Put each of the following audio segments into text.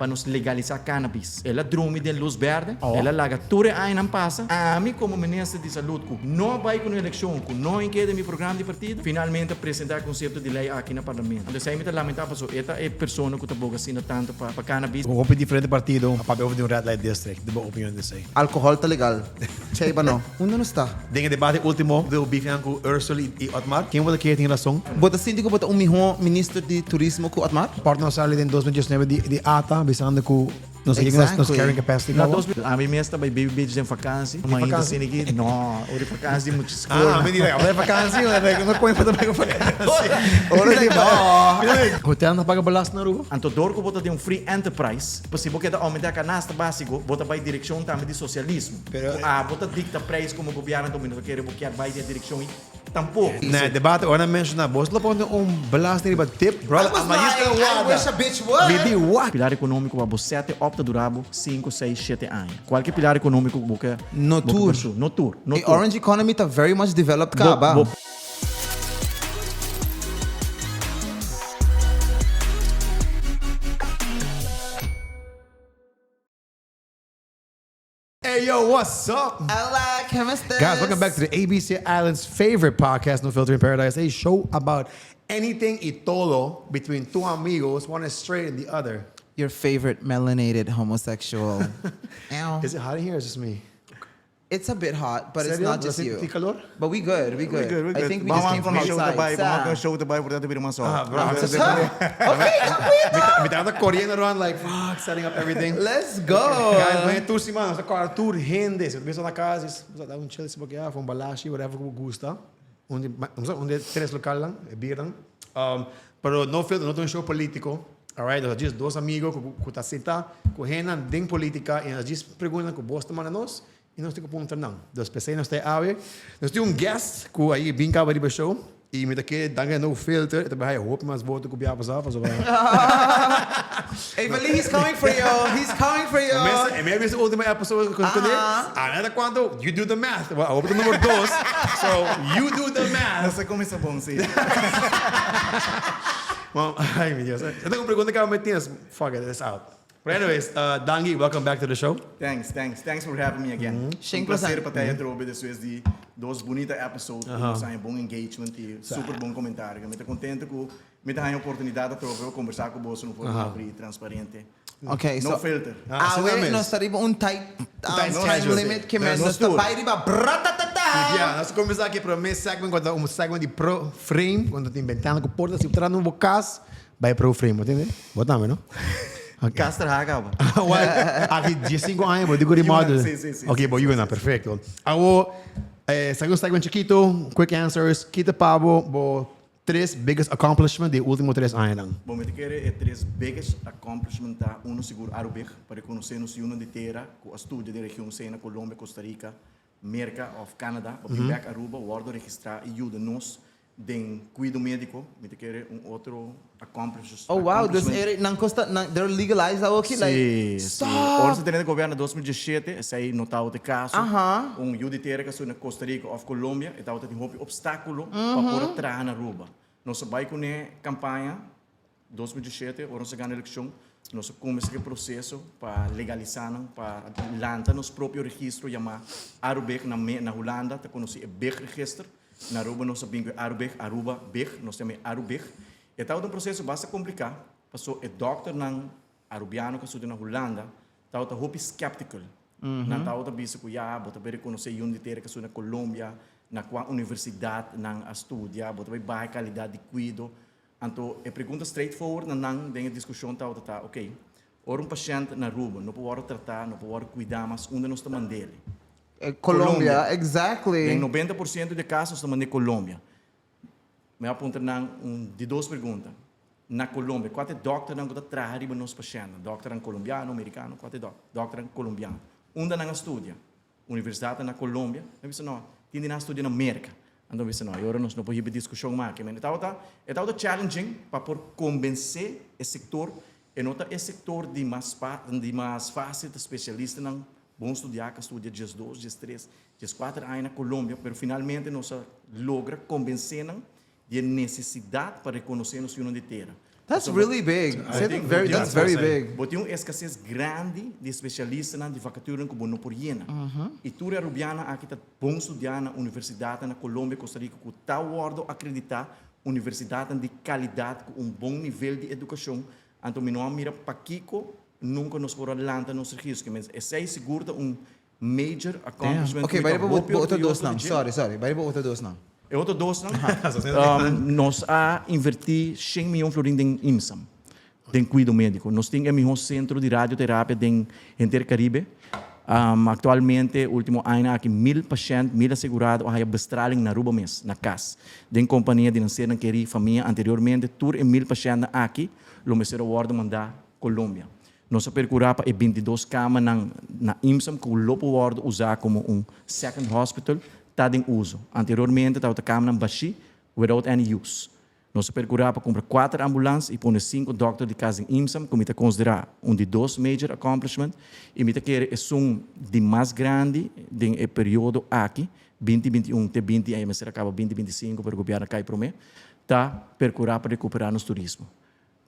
para nos legalizar cannabis. Ela drume de luz verde, ela larga tudo aí não passa. A mim, como ministro de saúde, não vai com a eleição, não enquete meu programa de partido, finalmente apresentar o conceito de lei aqui no parlamento. Então, se me lamentável, esta é a pessoa que está assina tanto para cannabis. Kung open diferente partido, papel de red light district, di ba opinion de say? Alcohol tá legal. Che ba no? Uno não está. Dengan debate último, do bifian com Ursula e Otmar, quem vai ter razão? Bota síndico bota ministro de turismo com Otmar? Parte nós ali em 2019 de ATA, visando com não sei nos carrying capacity. A mim mesmo vai beber de vacância, mas ainda assim aqui, não, o de vacância de muitas escolas. Ah, me direi, a vacância, não põe para também com vacância. Ora di ba? Hotel na paga balas na rua. Anto dor ko bota de free enterprise, possível que aumentar a canasta básico, bota vai direção também de socialismo. Bota dicta preço como governo domínio quer boquear vai de direção tampouco. Na debate ora mencionar, boss lá ponto balas ni ba tip, brother. I wish a bitch would. Bibi what? Pilar econômico va 7 opta durabo 5, 6, 7 anos. Qualquer pilar econômico boca No tour. No tour. The orange economy tá very much developed ka ba? Hey yo, what's up? Olá, como estás? Guys, welcome back to the ABC Island's favorite podcast, No Filter in Paradise, a show about anything y todo between two amigos, one is straight and the other. Your favorite melanated homosexual. Ow. Is it hot in here or is it just me? It's a bit hot, but it's Serio? not just Does it you. take calor? But we good. I think we just came from show outside. tabay, show tabay, portanto vir uma só. Okay, Me tava correndo around like, fuck, setting up everything. let's Guys, go. vem tu si mano, sa Arthur Hende, se pensa na casa, dá um chill se boquear, foi balashi, whatever que gusta. Onde três local lang, birang. Pero no filter, no tem show político. Alright, nós diz dois amigos que tá senta, correndo dentro política e nós diz perguntam que bosta mana nós e nós temos que perguntar não. Nós pensei nós tem ave. Nós temos guest que aí vinca para o show e me daqui danga no filter, então vai hope mas voto que biar passar, faz Hey, Vali, he's coming for you. He's coming for you. E maybe esse último episode que eu escolhi. Nada quando you do the math. Well, hope número 2. So you do the math. Essa começa bom sim. Well, ay, mi Dios. Eu tenho uma pergunta que eu meti. Fuck it, it's out. But anyways, Dangi, welcome back to the show. Thanks for having me again. Um prazer para ter trouxe depois de dois bonitos episódios, nós temos bom engagement e super bom comentário. Eu estou contente que me tenha a oportunidade de conversar com você no forma abrir e transparente. Okay, No so filter. nós estaríamos time limit que nós está para ir Yeah, nós começar aqui para o meu segmento, quando um segmento de pro frame, quando estou inventando com porta, se entrar num bocas, vai pro frame, entende? Botamos, não? Castra acaba. Aqui de 5 anos, eu digo de modo. Sim. Ok, bom, you na perfeito. Agora, segundo segmento chiquito, quick answers, kita pabo, bo 3 biggest accomplishment de último 3 anos. Bom, eu quero é 3 biggest accomplishment da seguro Arubeg para conhecer nos União de Terra, com a estúdio da região na Colômbia, Costa Rica, América of Canada, para vir Aruba, guarda registrar e ajuda nos den cuido médico, eu quero outro accomplishment. Oh wow, não custa, they're legalized aqui, like. Stop. Ora se tem governo 2017, esse aí notado de caso. União de Terra que na Costa Rica of Colômbia, e tal tem um obstáculo para por entrar na Aruba. Nós vai com a campanha 2017, ora se ganha a eleição. Nós começamos o processo para legalizar, para lançar nosso próprio registro, chamado Arubeg na Holanda, que conhece o BEG Register. Na Aruba nós sabemos que Aruba, BEG, nós temos Arubeg. E tal processo bastante complicado, porque o doctor arubiano que estuda na Holanda, está um pouco skeptical. Não está um pouco que você conhecer a Unidade que estuda na Colômbia, na universidade, na estudia, você vai qualidade de cuidado. Então, a pergunta straightforward na discussão está, ok, ora paciente na Aruba, não pode tratar, não pode cuidar, mas onde nós estamos dele? Colômbia, exactly. Em 90% de casos estamos na Colômbia. Me aponta de 2 perguntas. Na Colômbia, qual é o doctor que está trazendo nos pacientes? Doctor colombiano, americano, qual é o doctor colombiano? Onde não estuda? Universidade na Colômbia? Eu disse, não, tem na estudia na América. Então, eu disse, não, agora nós não podemos discussão mais. Então, é challenging para convencer o setor, e não é o setor de mais fácil de especialista, não bom estudar, que estudia dias 2, dias 3, dias 4 anos na Colômbia, mas finalmente nós logra convencer de necessidade para reconhecer a União de Terra. That's really big. That's very big. Bote uma escassez grande de especialistas na de vacatura como no por hiena. E tu é rubiana aqui tá bom estudar na universidade na Colômbia, Costa Rica, que tá wardo acreditar universidade de qualidade com bom nível de educação. Então não mira para Kiko nunca nos por adelante nos registros, mas esse é seguro major accomplishment. Okay, vai para outra dos não. Sorry. Vai para outra dos não. É outro dos não. Nós a invertir 100 milhões de florins em IMSAM, em cuidado médico. Nós temos um centro de radioterapia em Intercaribe. Actualmente, último ano, aqui 1.000 pacientes, 1.000 assegurados, há bestraling na Aruba mês, na casa. Den companhia de nascer querer família anteriormente, tur e 1.000 pacientes aqui, lo mesero award mandar Colômbia. Nós percuramos 22 camas na IMSAM, que o Lopo Award usar como second hospital, está em uso. Anteriormente, estava a cama na Baxi, without any use. Nós percuramos para comprar 4 ambulâncias e pôr 5 doctores de casa em IMSAM, que me considerar de 2 major accomplishments, e me quer é de mais grande do período aqui, 2021 até 20, aí mas acaba 2025 para o governo cair para mim, tá percurar para recuperar nos turismo.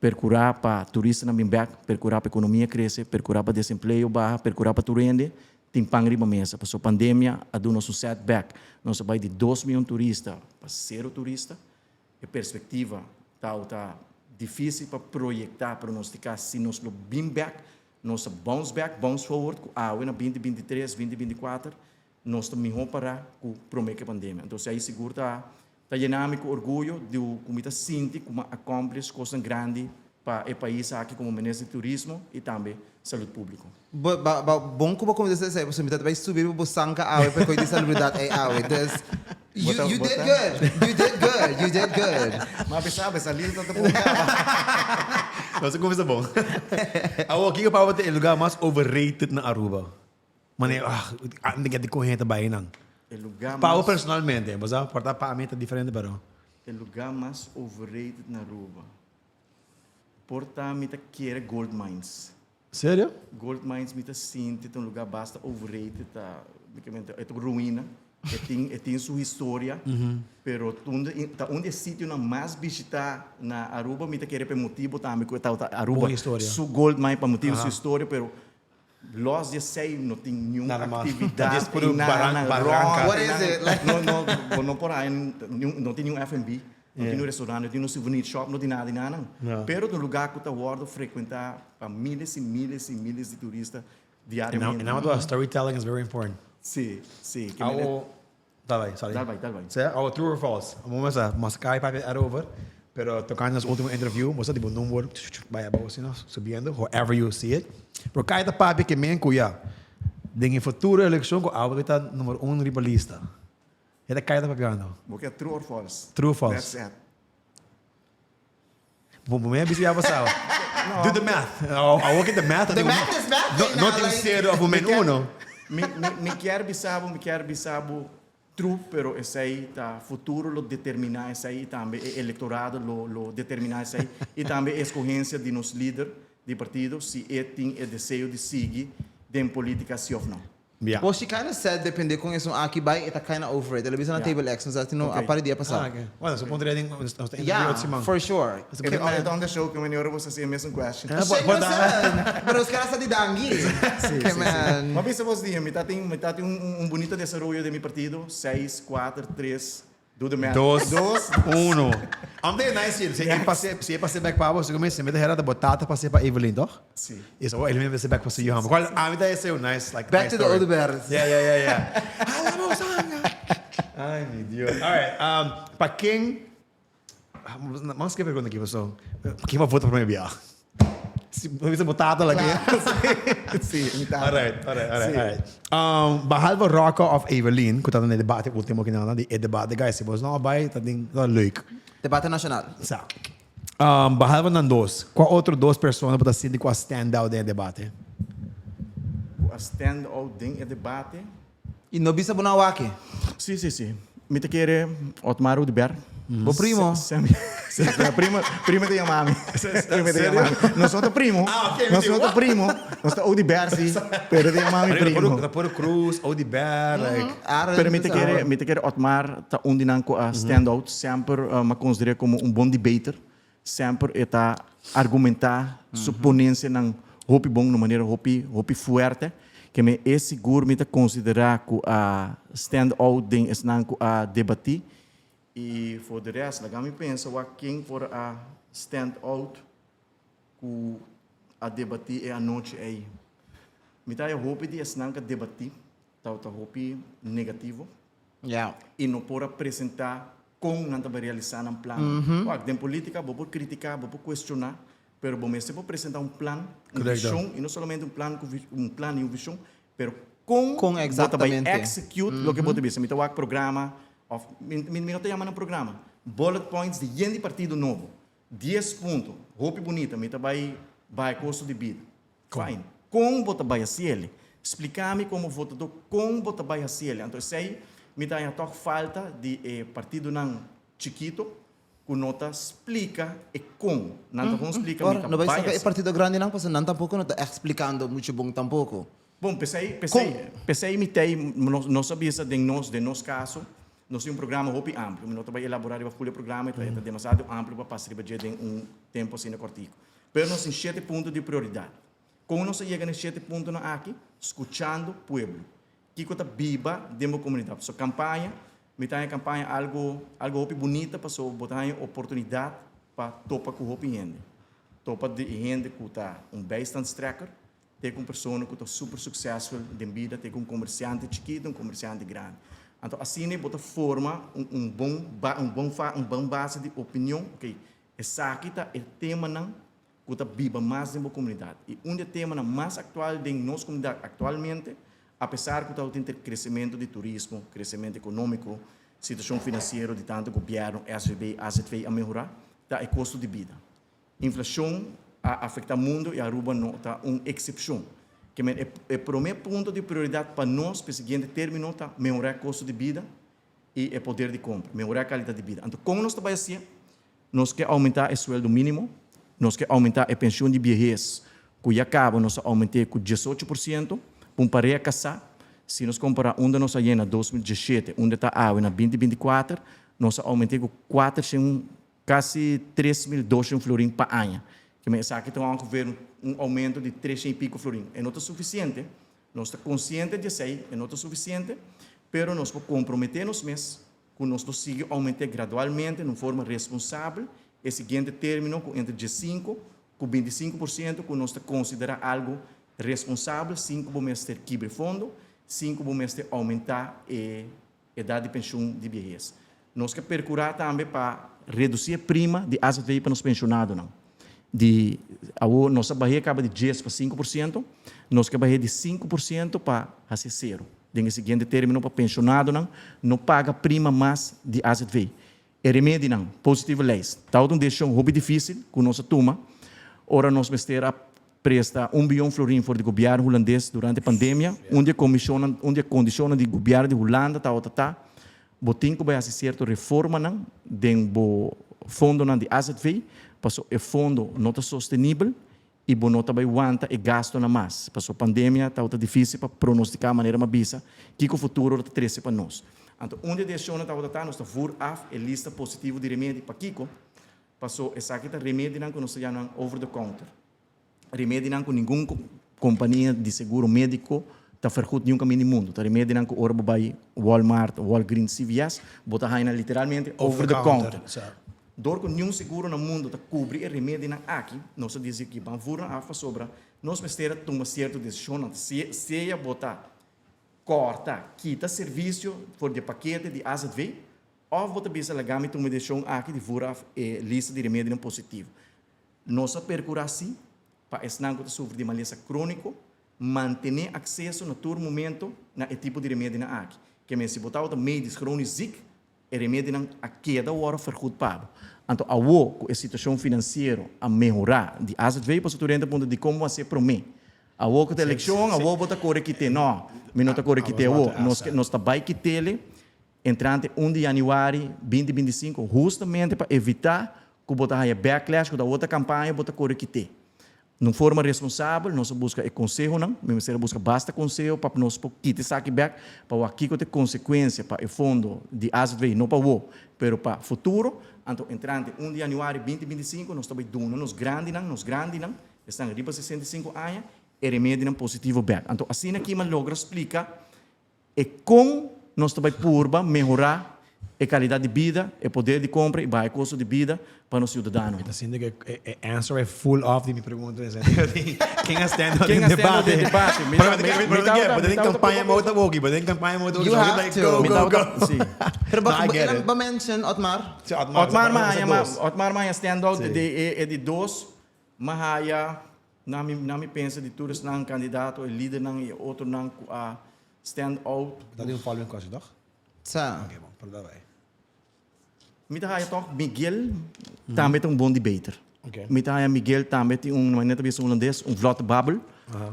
Percurar para turistas na Bimbac, percurar para a economia crescer, percurar para desemprego barra, percurar para turende, tem pangriba mesa. Passou pandemia, a do nosso setback. Nós vai de 2 milhões de turistas para 0 turistas. A perspectiva está difícil para projetar, pronosticar se nós no Bimbac, nós bounce back, bounce forward, na 2023, 2024, nós também vamos parar com o promete pandemia. Então, aí seguro está dinâmico, orgulho de como está sentindo como accomplish coisa grande para o país aqui como ministro de turismo e também saúde pública. Bom como você disse, você vai subir o sanca awe para cuidar da saluridade You did good. Mas sabe, essa lista está bom. Você começa bom. O que para você é o lugar mais overrated na Aruba? Mano, não tem que corrente bem não. Para personalmente, mas para mim é diferente para. O lugar mais overrated na Aruba. Porta me quer gold mines. Sério? Gold mines me sente um lugar basta overrated, é ruína. Tem sua história, pero onde é sítio na mais visitar na Aruba, me quer por motivo também que Aruba su gold mine para motivo sua história, pero los de sei não tem nenhuma atividade na barranca. What is it? Não por aí, não tem nenhum F&B, não tem nenhum restaurante, não tem nenhum souvenir shop, não tem nada, não. Pero no lugar que eu guardo frequentar para milhares e milhares e milhares de turistas diariamente. E now storytelling is very important. Sim. Tá bem, sorry. Tá bem. True or false? Vamos lá, mas cai para over. Pero tocando nas último interview, você tipo número vai abaixo assim, subindo, however you see it. Pero cai da papi que men cuia. Em futura eleição com a está número 1 ribalista. É da cai da papiano. Porque é true or false? True or false? That's it. Bom, me busy passar. Do the math. I work at the math. The math is math. Not in zero of men uno. Me quer bisabo true, pero esse aí tá futuro lo determinar esse aí também eleitorado lo determinar esse aí e também a escolhência de nos líder de partido se tem o desejo de seguir em política sim ou não. Yeah. Well, she kind of said, depende com isso aqui vai, está kind of over it. Ela bisa na table X, mas ati no apare dia passado. Okay. Well, so ponto rin yeah, for sure. Ito on the show que menino você se mesmo question. Pero os caras sa di dangi. Sim. Mabisa vos dia, mitating bonito desarrollo de mi partido, 6, 4, 3. Do the math. 2, 1. I'm there nice here. Se passei back para você, como se me derrera da batata passei para Evelyn, toch? Sim. Isso, ele me passei back para você, Johan. Qual a vida é seu nice, like back to the older bears. Yeah. Ai, meu Deus. All right. Para quem mas que pergunta aqui, pessoal. Quem vai votar para mim viajar? Se você batata lá aqui. Sim, All right. Behalve Rocco of Evelyn, que está no debate último que não, de debate guys, se você não vai, tá leuk. Debate nacional. Exato. Behalve nan dos, qual outro duas pessoas para sentir qual stand out no debate? A stand out no debate? E não bisa bunawaki. Sim. Me te quer Otmar Udber. O primo. Primo de mami. Nós somos primo. Nós somos primo. Nós somos Udber, sim. Pero de mami primo. Por Cruz, Udber, like. Pero me te quer Otmar tá onde não a stand out sempre me considera como bom debater. Sempre está argumentar suponência ng hopi bom de maneira hopi forte que me é seguro me considerar que a stand out den es nan a debatir e for the rest me pensa wa quem for a stand out ku a debatir é a noite aí me tá hopi de es nan ka debatir tá hopi negativo Yeah. e não por apresentar como não estava realizando um plano. Em política, vou criticar, vou questionar, mas vou mesmo apresentar um plano, uma visão, e não somente um plano e uma visão, mas como exatamente vai execute o que você diz. Me toca programa, me não te chamando programa, bullet points de gente partido novo, 10 pontos, roupa bonita, me vai custo de vida. Fine. Como você vai fazer? Explicar-me como você vai fazer. Então, sei me dá a falta de partido não chiquito que nota explica e como não explica Ora, não vai ser partido grande não, porque não tampouco não está explicando muito bom tampouco. Bom, pensei me tem não sabia de nosso caso nós temos um programa muito amplo, nós vai elaborar o programa e é demasiado amplo para passar em tempo assim curtico. Mas nós temos 7 pontos de prioridade. Como nós chegamos a 7 pontos aqui, escutando o povo. Que está viva dentro da comunidade. So campanha, me tem campanha algo bonita para so botar oportunidade para topa com o gente. Topa de gente que está bastante tracker, tem uma pessoa que está super successful de vida, tem um comerciante chiquito, um comerciante grande. Então assim né bota forma bom base de opinião, ok? Essa aqui tá é tema não que está viva mais dentro da comunidade. E tema mais atual dentro da nossa comunidade atualmente apesar que está tendo crescimento de turismo, crescimento econômico, situação financeira de tanto governo, SVB, AZV a melhorar, está é custo de vida. Inflação afeta o mundo e a Aruba não está uma exceção. Que é o primeiro ponto de prioridade para nós, para o seguinte término, está melhorar o custo de vida e o poder de compra, melhorar a qualidade de vida. Então, como nós trabalhamos assim, nós queremos aumentar o sueldo mínimo, nós queremos aumentar a pensão de vejez, que já acaba, nós aumentamos com 18%, para pareja casar, se nós comparar onde nós saímos em 2017, onde está a na 2024, nós aumentamos 400, quase 3.200 florins para ano. Que me sabe que estamos a ver um aumento de 300 e pico florins. É não suficiente, nós estamos conscientes de isso, é não suficiente, mas nós podemos comprometer-nos mesmo, que nós seguimos aumentar gradualmente, de forma responsável, e seguinte término, entre 15% e 25%, que nós considerar algo responsável, 5 vamos ter quebra fundo, 5 vamos ter aumentar a idade de pensão de vejez. Nós queremos procurar também para reduzir a prima de AZV para os pensionados. Não. Nossa barreira acaba de 10% para 5%, nós queremos barreira de 5% para fazer zero. No seguinte término, para pensionado, não paga prima mais de AZV. É remédio, não, positivo leis. Tal de decisão hobby difícil, com nossa turma, ora nós vamos ter presta 1 bilhão florim para o governo holandês durante a pandemia, onde condiciona de governo de Holanda, botem que vai fazer certa reforma dentro fundo de AZV, para o fundo não está sustentável e não está vai aguentar e gasto na mais. Para a pandemia está difícil para pronosticar de maneira mais bisa que o futuro está triste para nós. Então, onde decisiona está nós está for a lista positiva de remédio para Kiko, passou essa aqui remédio que nós chamamos over the counter. Remédio não com nenhuma companhia de seguro médico está ferrado nenhum caminho no mundo. Tá remédio não com orbo by Walmart, Walgreens, CVS, bota aí literalmente over the counter. Dor com nenhum seguro no mundo está cobre remédio não aqui, nós dizemos que vamos fura a sobra, nós precisamos tomar certa decisão, se botar corta, quita serviço for de paquete de AZV, ou botar bisa legame tomar decisão aqui de fura lista de remédio não positivo. Nós percurar assim para esse não sofrer de maleza crônico, manter acesso no todo momento na tipo de remédio na aqui. Que se botar o médico crônico é remédio não a cada hora ferrado pago. Então, a situação financeira a melhorar de AZV para o turente ponto de como você promete. A que a eleição, a bota corre que tem não, me não está corre que tem nós está vai que tele entrante 1 de janeiro 2025 justamente para evitar que bota aí backlash que da outra campanha bota corre que tem. De forma responsável, nós busca conselho, não? O Ministério busca basta conselho para nós quitar saque back, para o aqui ter consequência para o fundo de AZV, não para o, mas para o futuro, Então, entrante 1 de januário 2025, nós estamos doando nos grandes, estão arriba 65 anos, e remédio positivo back. Então, assim aqui, man logra explicar e como nós estamos por melhorar a qualidade de vida, o poder de compra e o custo de vida para os cidadãos. Assim que answer é full off de minha pergunta. Quem é stand Quem no está debate? no debate? Mas tem campanha mouta bogi, mas tem campanha mouta bogi. You have to. Sim. Pero No, I get it. ba mention, Otmar? Otmar Maia stand out de dois, Mahaya, nami pensa de todos não candidato, líder não e outro não stand out. Dat is een following question, toch? Sa. Oké, man. Pardon wij. Mita haya toch Miguel também tem bom debater. Oké. Mita haya Miguel também tem maneta bisa holandês, vlotte babbel.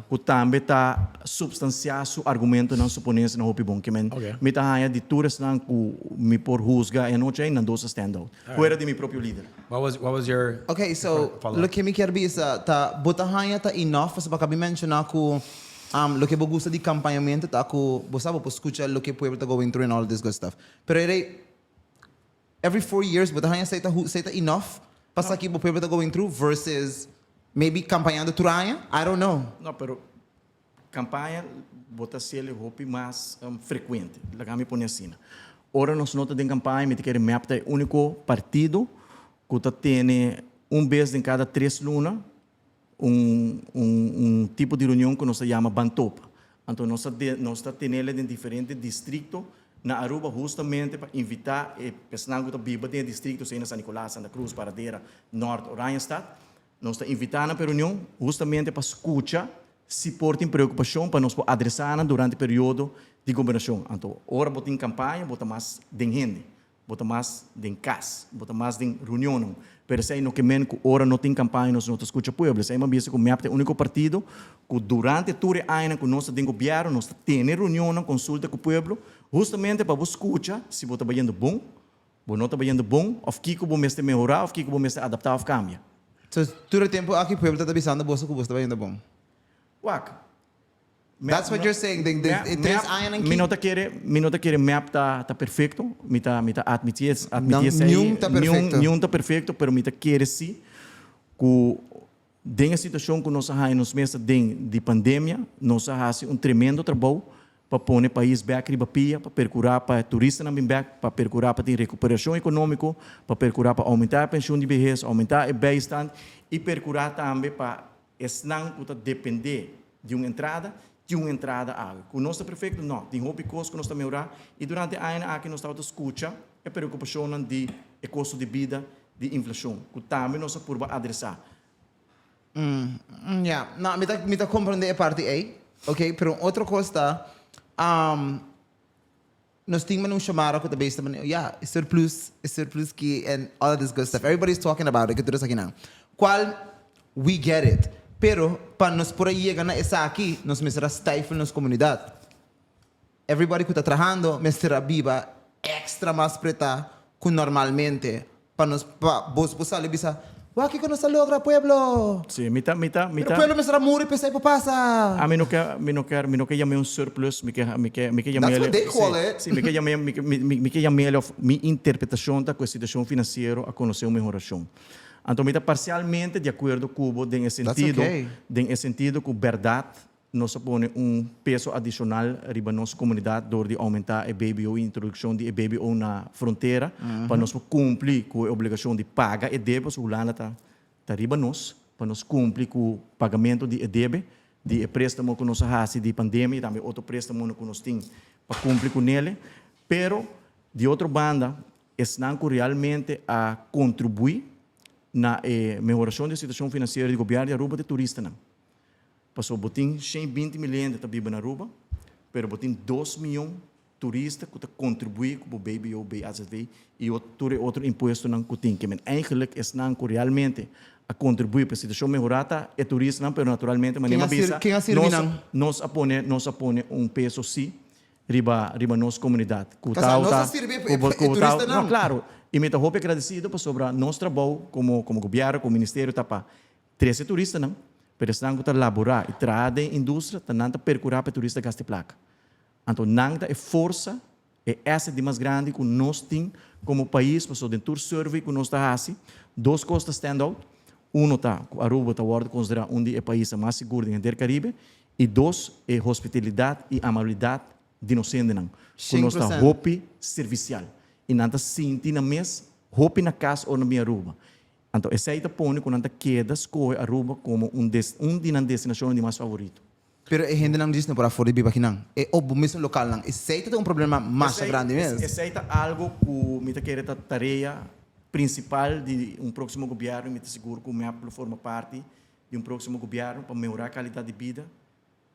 O também tá substanciar su argumento não suponência na hopi bom que men. Okay. Mita haya de todas não ku me por rusga e não tem não dosa stand out. Fora de mi próprio líder. What was your... Okay, so Follow-up. lo que me quer bisa ta botahanya ta enough sa baka mencionar ko lo que gusta de acompanhamento ta ko bosaba po escucha lo que pueblo ta going through and all this good stuff. Pero every 4 years botahanya say ta enough pasa que o pueblo ta going through versus maybe campanhando turaya. I don't know. Não, pero campanha bota se ele hopi mais frequente. Lá me põe assim. Ora nós nota de campanha, me quer map tá único partido que tá tem vez em cada 3 lunas tipo de reunião que nós chama Bantopa. Então nós está tendo ele em diferentes distritos na Aruba justamente para invitar pessoas que vivam em distritos em San Nicolás, Santa Cruz, Paradeira, Norte, Oranjestad. Nós está invitando para a reunião justamente para escutar se portem preocupação para nós adressar durante o período de governação. Então, ora botem campanha, bota mais de gente, bota mais de casa, bota mais de reunião. Pero se no que men que ora não tem campanha, nós não escuta pueblo. Se é uma vez que o único partido que durante todo o ano que nós temos governo, nós temos reunião, consulta com o pueblo, justamente para escutar se você está indo bom, ou não está indo bom, ou que você está melhorar, ou que você está adaptar ou cambiar. So todo o tempo aqui pueblo ta bisando bosa ko bosta ba yun bom. Wak. That's what you're saying. There's iron and Minota quer map tá perfeito, mita admitir nenhum tá perfeito. Nenhum tá perfeito, pero mita quer sim que den a situação que nós há nos meses de pandemia, nós há tremendo trabalho para pôr o país back riba pia, para percurar para turista na back, para percurar para ter recuperação econômica, para percurar para aumentar a pensão de vejez, aumentar o bem-estar e percurar também para não depender de uma entrada água. O nosso prefeito não, tem roupa e custo que nós estamos melhorar e durante a ano aqui nós estamos escuta a preocupação de custo de vida, de inflação, que também nós por adressar. Yeah, não, me tá compreender a parte aí, ok? Pero outra coisa, nós tínhamos um chamado que também estava, yeah, surplus que and all of this good stuff. Everybody's talking about it, que tudo aqui não. Qual, we get it. Pero, para nós por aí chegar na essa aqui, nós me será stifle nas comunidade. Everybody que está trabalhando, me será viva extra mais preta que normalmente. Para nós, vos posar, bisa, o que nós logra, pueblo? Sim, mita. Pero pueblo me será muri, pensei, passa. A mim não quer chamar surplus, me quer chamar That's what they call it. Sim, me quer chamar minha interpretação da situação financeira a conhecer uma melhoração. Então, me está parcialmente de acordo com o sentido que verdade nós põe peso adicional riba nossa comunidade dor de aumentar a BBO e introdução de BBO na fronteira para nós cumprir com a obrigação de pagar e débito o lana tá riba nós para nós cumprir com o pagamento de débito de préstamo que nós fazemos de pandemia e também outro préstamo que nós temos para cumprir com ele, pero de outra banda estão realmente a contribuir na melhoração da situação financeira do governo de Aruba de turista. Passou botin 120 milhões de viver na Aruba, pero botin 2 milhões de turistas que contribuem com o BBO, BAZV e outro imposto que tem. Que eigenlijk estão realmente a contribuir para a situação melhorada é turista, pero naturalmente nós apone peso sim riba nossa comunidade. Nós sirve turista não? Claro. E me estou agradecido sobre o nosso trabalho como governo, como ministério, para 13 turistas, não? Pero estão a elaborar e trazer a indústria, não percurar para turistas gastar placa. Então, não é força, é essa de mais grande que nós temos como país, passou dentro do survey que nós está assim, 2 costas standout. Tá, Aruba está considerado um dos países mais seguros do Caribe, e 2 é hospitalidade e amabilidade de nós não. Que nós está roupa servicial. E nós sentimos na mesa, roupa na casa ou na minha Aruba. Então, esse aí está pondo que nós queda escolhe Aruba como um das destinações de mais favorito. Pero a gente não diz não para fora de biba aqui não. É o mesmo local não. Esse aí tem problema mais grande mesmo. Esse aí é algo que me quer a tarefa principal de próximo governo, me seguro que o MEP forma parte de próximo governo para melhorar a qualidade de vida,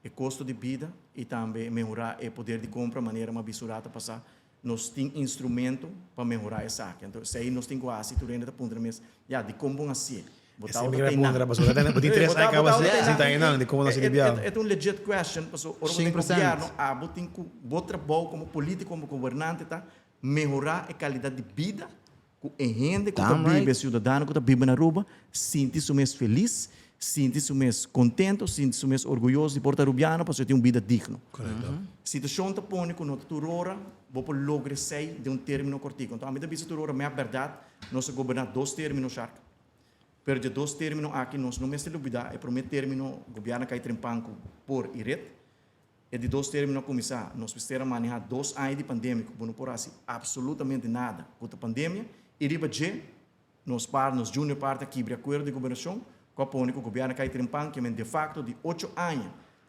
o custo de vida e também melhorar o poder de compra de maneira mais visurada para nós temos instrumento para melhorar essa área. Então, se aí nós temos a situação da ponta mesa, de como assim. Esse migra ponto da basura. Não tem interesse aí que você sinta aí não, de como nós lidiamos. É um legit question, porque o governo tem que botar trabalho como político, como governante, tá? Melhorar a qualidade de vida que a gente que vive, o cidadão que vive na Aruba, sente-se mesmo feliz, sente-se mesmo contente, sente-se mesmo orgulhoso de porta-rubiano, para ter uma vida digna. Correto. A situação está pondo que nós turora, vou lograr sair de término cortico. Então, a minha vista turora, é verdade, nós governar 2 términos charca. Perde 2 términos aqui, nós não me dúvida, é primeiro término, o governo cai trimpanco por IRET, e de 2 términos começar, nós precisamos manejar 2 anos de pandemia, não por assim, absolutamente nada contra a pandemia, e riba de, nós junior parte aqui, de acordo de governação, com o governo cai trimpanco, que de facto de 8 anos,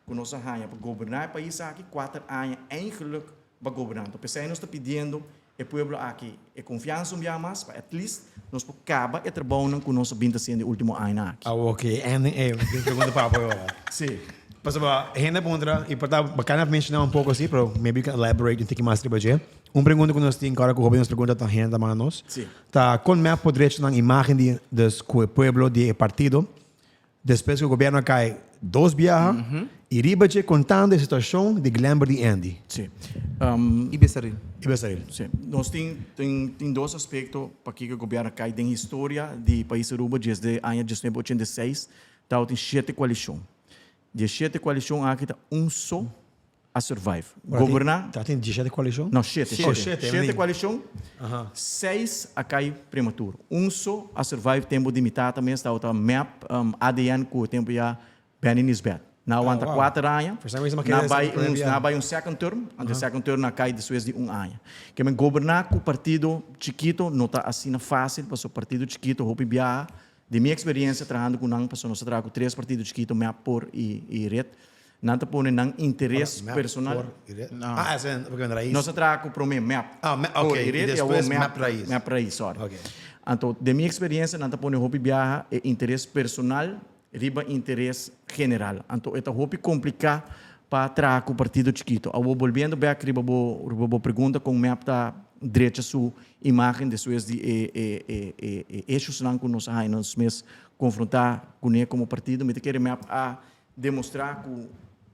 que nós arranha para governar o país aqui, 4 anos, eigenlijk para governar. Então, nós está pedindo o povo aqui é confiança mais, para at least nós acaba e trabalhando com nossa vinda sendo o último ano aqui. Ok, tem pergunta para agora. Sim. Mas a gente pontra, e para bacana mencionar pouco assim, pero maybe you can elaborate um pouquinho mais sobre isso. Pergunta que nós temos, cara, que o Robin nos pergunta a gente, mas nós. Sim. Tá, com me poderia na imagem do povo de partido, depois que o governo cai 2 viagens, e riba de contando a situação de Glamber de Andy. Sim. E Bessaril. Sim. Nós temos 2 aspectos para que o governo cai da história do país Aruba desde o ano de 1986, tem 7 coalições. De 7 coalições, aqui está só a survive. Governar... Tem 17 coalições? Não, 7. 7 coalições, 6 6 a cai prematuro. Só a survive tempo limitado também, está o map ADN que o tempo já bem inisbet. Na aguanta 4 anos, na vai second term, and the second term na cai depois de 1 ano. Que governar com o partido chiquito não está assim fácil, porque o partido chiquito, hope biar, de minha experiência trabalhando com nós, nós trabalhamos com 3 partidos chiquitos, MEAP, POR e RET, não está pondo interesse personal. Nós trabalhamos com o primeiro MEAP, POR e RET, e depois MEAP Raiz, sorry. Então, de minha experiência, não está pondo hope biar interesse personal, riba interesse general. Então, é hope complicado para trabalhar com o partido chiquito. Eu vou voltando a riba a pergunta com o MEAP está direita sua imagem depois de eixos que nós mesmos confrontar com ele como partido, mas queremos demonstrar que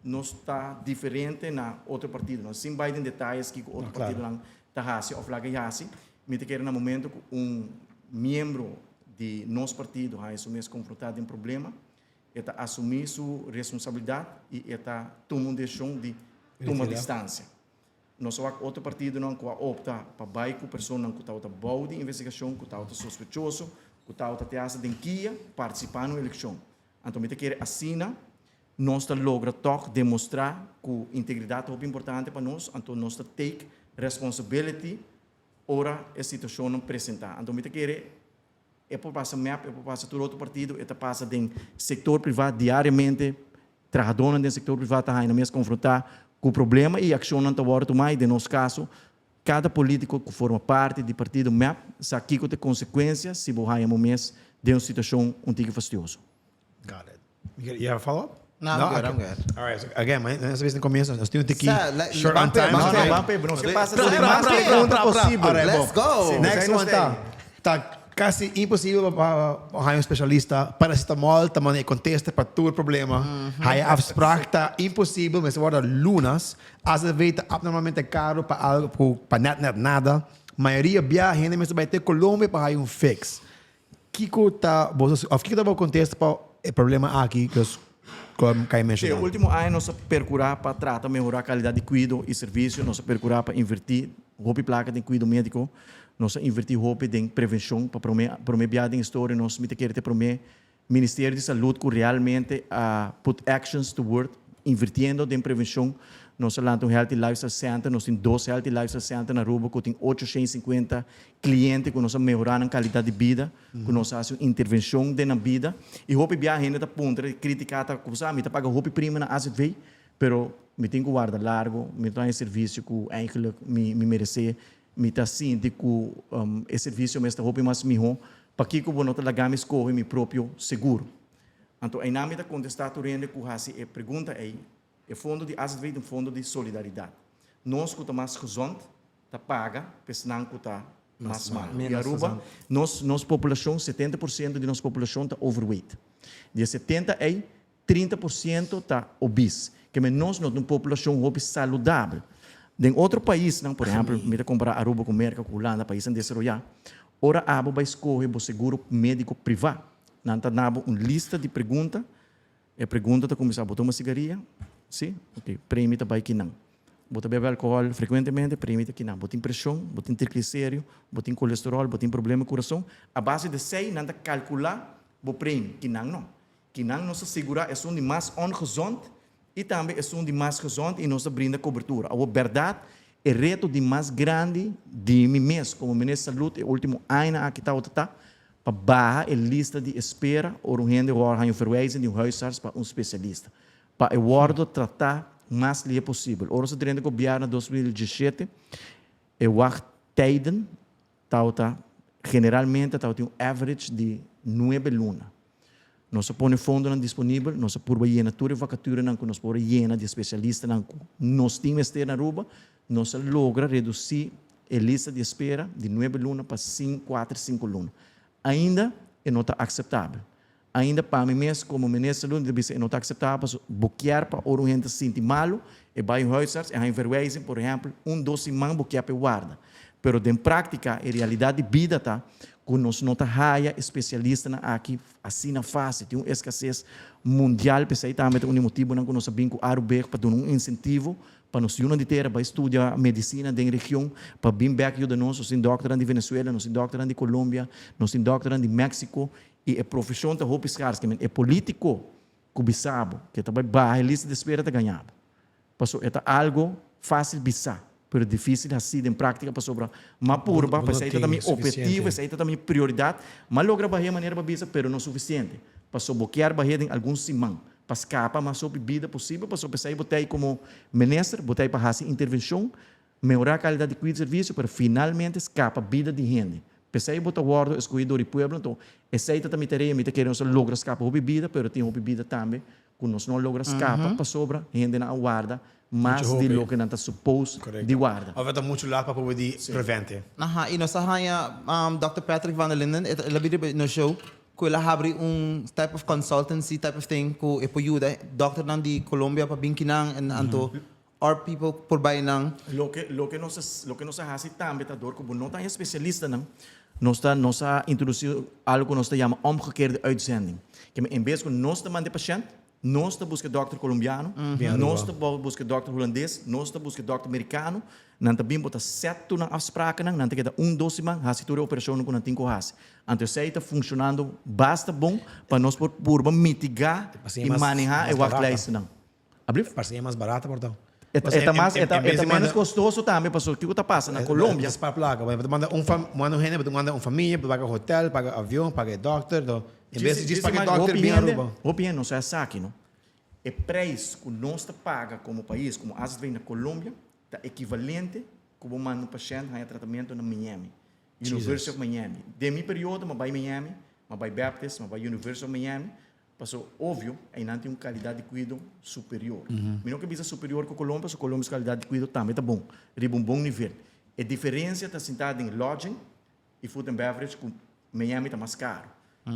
nós está diferente na outro partido, não sem vai em detalhes que o outro partido não está assim ou flaga assim, mas queremos no momento que membro de nosso partido isso mesmo confrontado em problema, está assumir sua responsabilidade e está tomando decisão de tomar distância. Nós outro partido não opta para baixo com pessoa não que está boa de investigação, que está suspeitoso, que está teatro de enquia participar na eleição. Então, me quer assina, nós logra demonstrar que a integridade é importante para nós, então nós take responsibility ora a situação não apresentar. Então, me quer por passar MEAP, por passar todo outro partido, passa do setor privado diariamente, trabalhando no setor privado, está aí mesmo confrontar com o problema e acionando agora mais, de nosso caso, cada político que forma parte do partido MEAP sabe que tem consequências se você no mês de uma situação um pouco fastidiosa. Got it. You have a follow-up? No, I'm good. All right. So again, nessa vez no começo, nós temos aqui short on vamos time. Vamos passar a mais pergunta possível. Let's go. Next one tá quase impossível para um especialista paracetamol também contesta para todo problema. Hai afspraak tá impossível, mas agora lunas, às vezes abnormalmente caro para algo para net nada. Maioria viaja, gente mesmo vai ter Colômbia para um fix. Kiko tá, of que tá bom contesta para o problema aqui que os como cai mencionou. O último ano nós procurar para tratar melhorar a qualidade de cuidado e serviço, nós procurar para invertir hopi placa de cuidado médico, nós invertir hopi em prevenção para promover a história, nós me querer te promover Ministério de Saúde que realmente put actions to work, invirtiendo em prevenção. Nós temos um Healthy Lifestyle Center, nós temos 2 Healthy Lifestyle Center na Aruba, que tem 850 clientes que nós melhorando a qualidade de vida, que nós fazemos intervenção na vida. E hopi a gente está ponto de criticar, como sabe, me paga hopi prima na AZV, pero me tenho que guardar largo, me dá um serviço que eigenlijk me merece, me está síndico, esse serviço me está hopi mais melhor, para que eu não tenha que escolher meu próprio seguro. Então, aí na minha contestar o rende que a pergunta é o fundo de AZV é um fundo de solidariedade. Nós que mais gezond, tá paga, pessoal que está mais mal. E Aruba, nossa população, 70% de nossa população está overweight. De 70 é 30% está obese. Que nós não temos uma população obesa saudável. Em outro país, não, por exemplo, me comparar Aruba com América, com Holanda, país em desenvolvimento, ora abo vai escolher o seguro médico privado. Não está dando uma lista de perguntas. A pergunta está começar a botar uma cigarrilha. Sim? Ok. Prêmio está vai que não. Bota beber álcool frequentemente, prêmio está que não. Bota pressão, bota triglicérido, bota colesterol, bota problema de coração. A base de 6, não está calcular o prêmio. Que não. Que não nos segura é um de mais ongezond e também é um de mais gezond e nos brinda cobertura. A verdade é o reto de mais grande de mim mesmo, como ministro da Saúde, o último ano aqui está para barrar a lista de espera ou rende ou a verwijzen de um huisarts para um especialista. Para o guardo tratar o mais livre possível. Ora, se durante o governo 2017, o wachttijden generalmente tem um average de 9 lunas. Nós põe fundo disponível, nós por a toda vacatura que nós por de especialistas nós temos na Aruba, nós logra reduzir a lista de espera de 9 lunas para 4, 5 lunas. Ainda não está aceitável. Ainda para mim mesmo, como ministro da Saúde, não está aceitável para bloquear para o gente se sentir malo e vai em huisarts e em verwijzen, por exemplo, 2 semanas bloquear para guarda. Pero em prática, a realidade de vida está que nós não há especialista aqui assim na fase, tem uma escassez mundial, pensei também um motivo que nós sabemos que o Aruba para dar um incentivo para nós de terra para estudar medicina da região, para vir back de nós temos doutorando de Venezuela, nós temos doutorando de Colômbia, nós temos doutorando de México, e a profissão está muito escassa, é político que bisabo, que também barra a lista de espera está ganhando. Passou, é algo fácil bizarro, mas difícil assim em prática para sobrar uma purba, para sair também objetivo, sair também prioridade, mas logra barrer de maneira para pero não é suficiente, para bloquear barrer em alguns semanas. Para escapar mais sobre vida possível, para sair botei como ministro, botei para fazer intervenção, melhorar a qualidade de serviço, para finalmente escapar a vida de gente. Pensei botar o guarda, escolhido do povo, então, essa também teria, me queremos logra escapar a bebida, pero tem uma bebida também, que nós não logra escapar, para sobra, gente na guarda, mais de lo que não está suposto de guarda. Houve muito lá para poder prevenir. E nós temos Dr. Patrick Van der Linden, ele veio no show, que ele abre type of consultancy, type of thing, que pode ajudar doctor de Colômbia para vir aqui, e or people por baixo não. Lo que nós fazemos também, como não tem especialista, nós introduzimos algo que nós chamamos omgekeerde uitzending. Que em vez de nós mandar paciente, nós buscamos doctor colombiano, nós buscamos doctor holandês, nós buscamos doctor americano, nós também botamos certo na afspraken, nós temos 2 semanas, a toda a operação que nós temos que fazer. Então, isso está funcionando bastante bom para nós por mitigar e manejar o work-life. Parece mais barata, portanto. É menos custoso também, pessoal. O que está passando na Colômbia? É para placa. Você manda uma família, paga hotel, paga avião, paga doctor. Em vez de pagar doctor, vem a Aruba. Opinião, não é aqui, não? O preço que nós paga como país, como às vezes na Colômbia, está equivalente como manda um paciente a tratamento na Miami. University of Miami. De meu período, eu vai Miami, eu vai Baptist, eu vai University of Miami. Passou, óbvio, ainda tem uma qualidade de cuidado superior. Mas não que seja superior com a Colômbia, a Colômbia a qualidade de cuidado também está bom. Riba um bom nível. A diferença está sentada em lodging e food and beverage, com Miami está mais caro.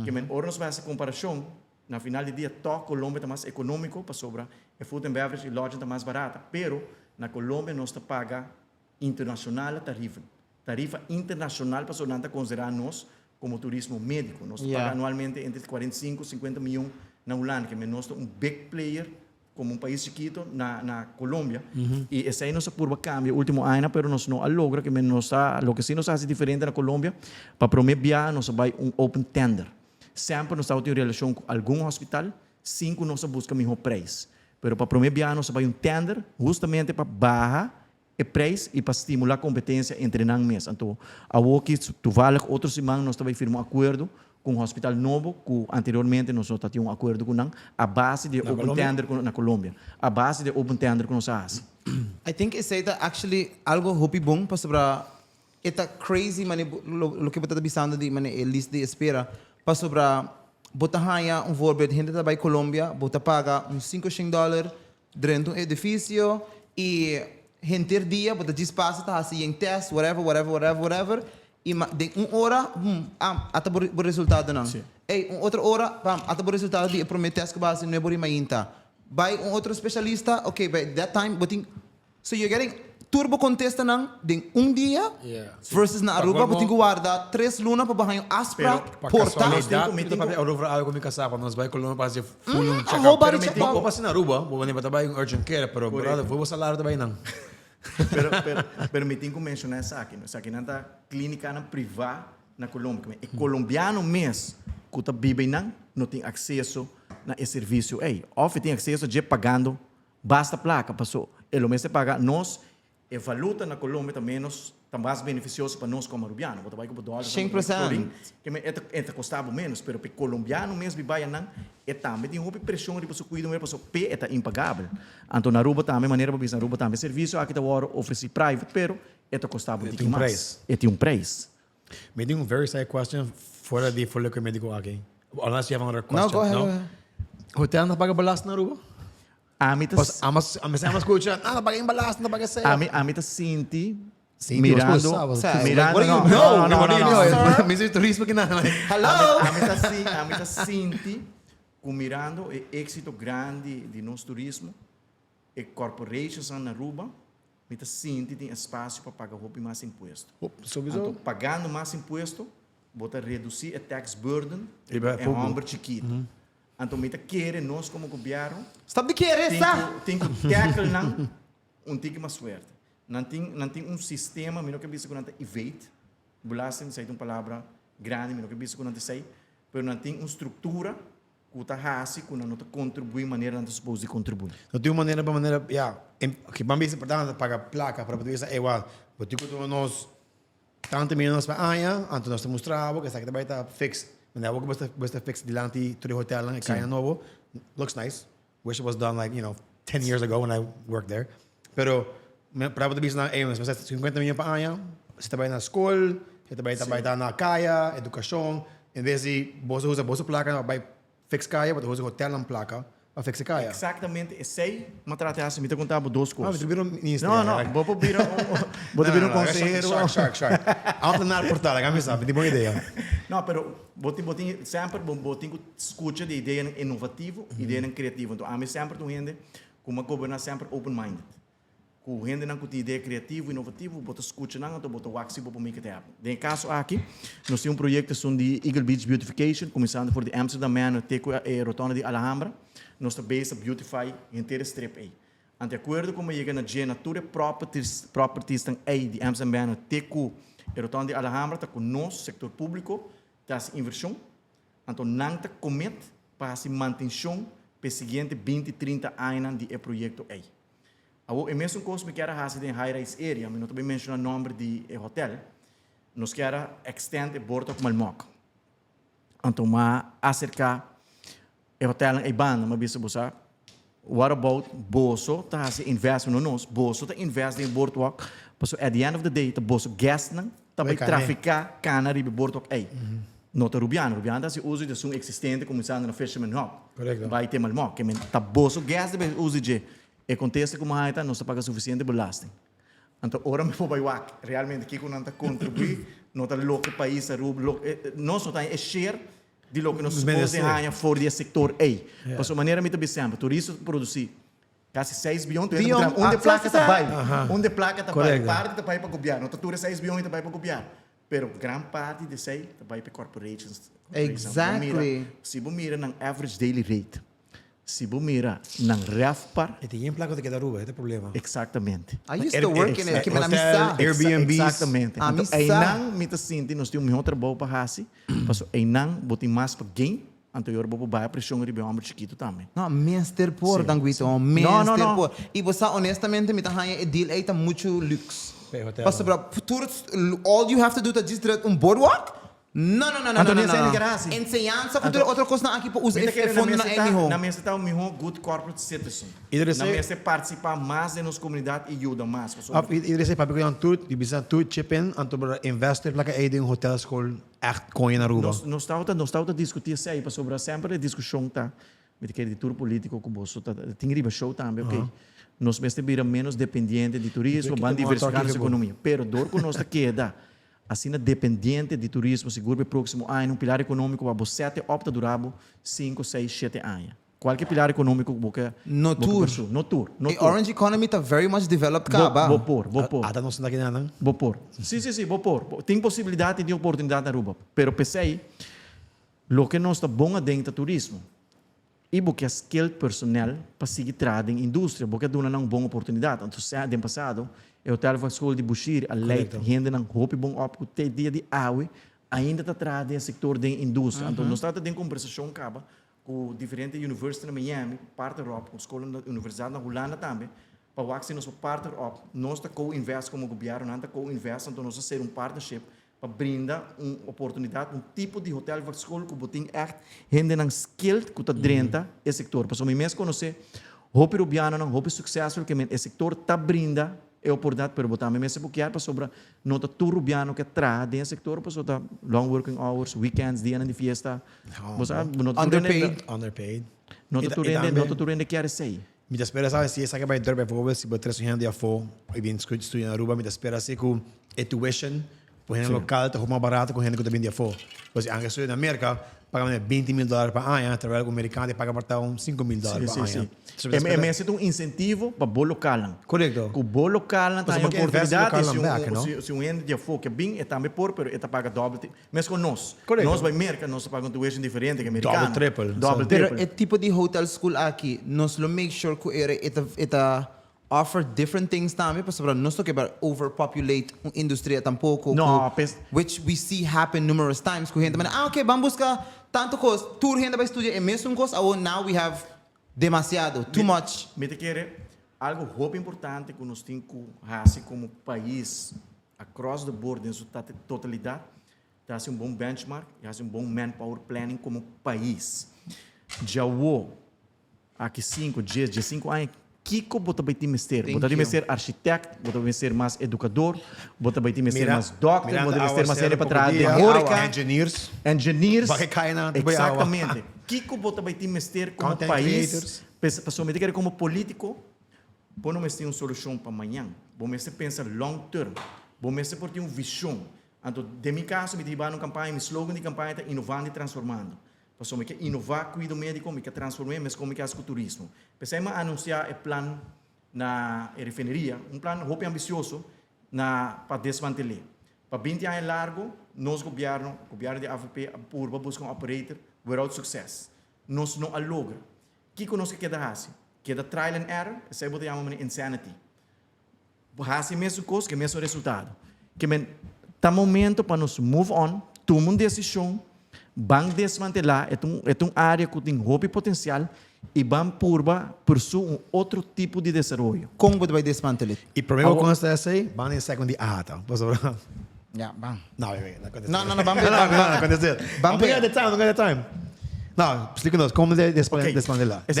Que ora nós fazemos essa comparação, na final do dia, a Colômbia está mais econômico para sobrar, a food and beverage e lodging está mais barata. Pero, na Colômbia, nós paga internacional a tarifa internacional para sobrar, não considerar nós como turismo médico. Nós pagamos anualmente entre 45 e 50 milhões na Holanda, que nós somos um big player como um país chiquito na Colômbia. E esse aí nossa curva cambia último ano, pero nós não logra que nós lo que sim nos faz diferente na Colômbia, para prometer nós vai open tender. Sempre nós estamos em relação com algum hospital, 5 nós busca melhor preço. Pero para prometer nós vai tender justamente para barrar o preço e para estimular a competência entre nós mesmos. Então, a que tu vale outro semana nós também firmar um acordo com um hospital novo, que anteriormente nós tínhamos um acordo com nós, a base de open tender na Colômbia, a base de open tender que nós fazemos. I think it's actually algo hopi bom para sobre esta crazy mane lo que bota bisando de mane list de espera para sobre bota haya voorbeeld gente da by Colômbia bota paga $5 dentro do edifício e gente dia bota despaça tá assim em teste whatever e de hora até o resultado não e outra hora até o resultado de prometer que base não é bori mainta by outro especialista okay by that time boting so you're getting turbo contesta nang ding dia versus na Aruba boting guarda 3 luna para bahanyo aspra porta Aruba algo me casava nós vai Colômbia para fazer full check up para na Aruba vou nem para trabalhar em urgent care pero brother vou salário também não pero me tenho que mencionar essa aqui não tá clínica na privada na Colômbia é colombiano mesmo que tá bem não tem acesso na esse serviço ou tem acesso de pagando basta placa passou ele mesmo paga nós a valuta na Colômbia também está mais beneficioso para nós como arubiano porque vai com dólar 100% que custava menos pero para colombiano mesmo vai não é também tem uma pressão de pessoa cuidar mesmo P é impagável então na Aruba também maneira para na Aruba também serviço aqui tá hora oferecer private pero é custava um pouquinho mais tem um preço me tem very side question fora de folha que médico aqui unless you have another question no go ahead hotel na paga balas na Aruba Ami escucha, paguei em balasto, não paguei certo. Ami tá sinti mirando, no. Me turismo que nada. Hello. Ami tá sinti com mirando o êxito grande de nosso turismo, e corporations na Aruba, me tá sinti tem espaço para pagar mais imposto. Então, pagando mais imposto, bota reduzir a tax burden é um ombro chiquito. Então, me quer nós como governo stop de querer tem que tackle não tique mais suerte não tem sistema me não que bisa quando evade belasting sai uma palavra grande me não que bisa quando sai mas não tem uma estrutura que está hasi que não contribui maneira não supposed de contribuir não tem maneira que bambi se portanto paga placa para poder dizer igual porque quando nós tanto menos para aia então nós mostrava que essa aqui vai estar fix. And I work with the fix delante to the hotel in Kaya Novo. Looks nice. Wish it was done 10 years ago when I worked there. Pero para poder na mas 50 milhões para año. Você trabalha na escola, você trabalha na kaya, educação. Em vez de você usa placa para fix kaya, você usa hotel na placa para fix kaya. Exatamente. Sei, mas trata assim, me te contava duas coisas. Não, ministro. Não, vou vir um conselheiro. Shark. Alto na portal, a mim sabe, de boa ideia. Não, pero botin sempre botin escuta de ideia inovativa, ideia criativa. Então, a mim sempre tu gente como governar sempre open minded. Com gente não com ideia criativa, inovativa, bota escuta não, então bota waxi para mim que te happen. Em caso aqui, nós temos projeto de Eagle Beach Beautification, começando por de Amsterdam Man, teco a rotonda de Alhambra. Nós estamos base a beautify inteira strip aí. De acordo com a na Natura Properties aí de Amsterdam Man, teco a rotonda de Alhambra, está com nosso sector público, está a inversão, então não está comete para a manutenção para os seguintes 20, 30 anos de projeto aí. A mesma coisa que quero fazer em high-rise area, mas não também mencionar o nome de hotel, nós queremos extend o bordo com Malmoc. Então, acerca o hotel em Ibana, mas bisa você, what about Boso, tá fazendo investment no nós, Boso tá invest em boardwalk, porque at the end of the day, tá Boso guest não, também traficar cana ribe boardwalk aí. Não tá Rubiano se usa de som existente começando na Fisherman Hub. Correto. Vai ter Malmoc, que tá Boso guest de usa de acontece como a não se paga suficiente belasting. Então, ora me vou baiuak, realmente que não está contribuir, não está louco país, nós não está share de lo que nós podemos for de sector A. Por sua maneira, me também sempre, turismo produzir quase 6 bilhões, onde placa está vai, onde placa está vai, parte está vai para o governo, não 6 bilhões está vai para o governo, pero gran parte de 6 está vai para corporations. Exactly. Se você mira na average daily rate, Se você mira ng REFPAR, E tem placa de que da Aruba, esse é o problema. exatamente. I used to work in it. Que me Hotel, amistad. Airbnbs. Exatamente. Então, Amistad. aí não me tá sentindo, nós temos um trabalho para hasi, mas aí não botem mais para gain, anterior bobo vai a pressão de um chiquito também. No, mister por, Sim, Danguito. no, Mister no. por. E você, honestamente, me tá ganhando deal aí tá muito luxo. Hotel. Passa para tours, all you have to do to just boardwalk? Não. Antônio, essa é a graça. Ensinança, outra coisa aqui para usar esse fundo na MHO. Na mesa está um melhor good corporate citizen. E deve Na ser- mesa participar mais da nossa comunidade e ajuda mais. Iedereen zei, papi, ik tuut, die bezat tuut, chip in, en toen investor, plakken in een hotelschool, echt kon je naar Aruba. Nós estamos a discutir isso aí, sobre sempre a discussão tá, me quer de tour político com você, tem riba show também, ok? Nós mesmo vira menos dependente de turismo, Que vamos tem uma diversificar autarquia nossa economia. Pero dor com nós queda, assim dependente de turismo, seguro para o próximo ano, um pilar econômico para você até opta durabo 5, 6, 7 anos. Qualquer pilar econômico boca No tour. no tour. The orange economy tá very much developed, cara. Vou pôr. Ada nog daqui não? Vou pôr. Sim, vou pôr. Tem possibilidade de oportunidade na Aruba. Pero pensei, lo que nós está bom dentro do turismo, e porque é skill personnel para seguir trade em indústria, porque dona uma boa oportunidade. Então, ano passado, eu estava na escola de Bushir, a lei, rende não roupa bom óptico, tem dia de água, ainda está trade em setor de indústria. Então, nós estamos tendo conversação acaba com diferentes universidades na Miami, parte da Europa, com escola da universidade na Holanda também, para o que nós parte da Europa, nós está co-invest como governo, nós está co-invest, então nós ser um partnership para brindar uma oportunidade, um tipo de hotel de escola que botem echt gente não skill que está dentro do setor. Para mim mesmo conhecer, roupa urbana não, roupa sucesso que o setor está brinda é oportunidade para botar mesmo porque é para sobre nota tour urbano que traz dentro do setor para sobre long working hours, weekends, dia de fiesta, você Underpaid. nota tour ainda quer sei. Me espera, sabe, se essa que vai dormir, bijvoorbeeld, se você tem dia for, e bem estudar na Aruba, me espera se com tuition, por exemplo, local, está mais barato com gente que também dia for. Você, anche se na América, paga $20,000 por ano, trabalha com o americano e paga para $5,000 por ano. É mesmo um incentivo para o bom local. Correto. O bom local tem porque oportunidade, investe local back, se um ende de for que bem, é também por, pero ele paga dobro, mesmo com nós. Correto. Nós vai merca, nós pagamos tuition diferente que americano. Double, triple. Pero é tipo de hotel school aqui, nós lo make sure que ita offer different things também, para nós toque about overpopulate a indústria tampouco. No, which we see happen numerous times. Com gente, ok, vamos buscar tanto coisa, tour gente vai estudar, é mesmo coisa, ou now we have demasiado, too much. Me te quer algo muito importante que nós temos que como país, across the board, em sua totalidade, está um bom benchmark, e um bom manpower planning como país. Já o aqui 5 dias, de 5 anos, Kiko bota vai ter mestre, bota vai ser arquiteto, bota vai ser mais educador, bota vai ter mestre mais doctor, bota vai ser mais série para trás de teórica, engineers, exatamente. Kiko bota vai ter mestre como Content país, creators. pessoa me como político, bom não mestre uma solução para amanhã, bom mestre pensa long term, bom mestre por ter uma visão. Então, de meu caso, me tive uma campanha, meu slogan de campanha é inovando e transformando. Pessoal, me quer inovar, cuido médico, me quer transformar, mas como que é o turismo. Pensei em anunciar o plano na refineria, um plano muito ambicioso para desmantelar. Para 20 anos largo, nós governo de AFP, por buscar um operator without success. Nós não logra. O que nós queda assim? Queda trial and error, isso é o que chamamos de insanity. Assim mesmo coisa, que é mesmo resultado. Que tá momento para nós move on, tomar uma decisão, vamos desmantelar, é uma área que tem hobby potencial e vamos pursuar outro tipo de desenvolvimento. Como você vai desmantelar? E problema com essa aí, van em segundo dia, tá? Yeah, bang. Não, Não, vamos ver. Não aconteceu. Vamos ver. Não ganha time. Não, explica-nos como desmantelar. Essa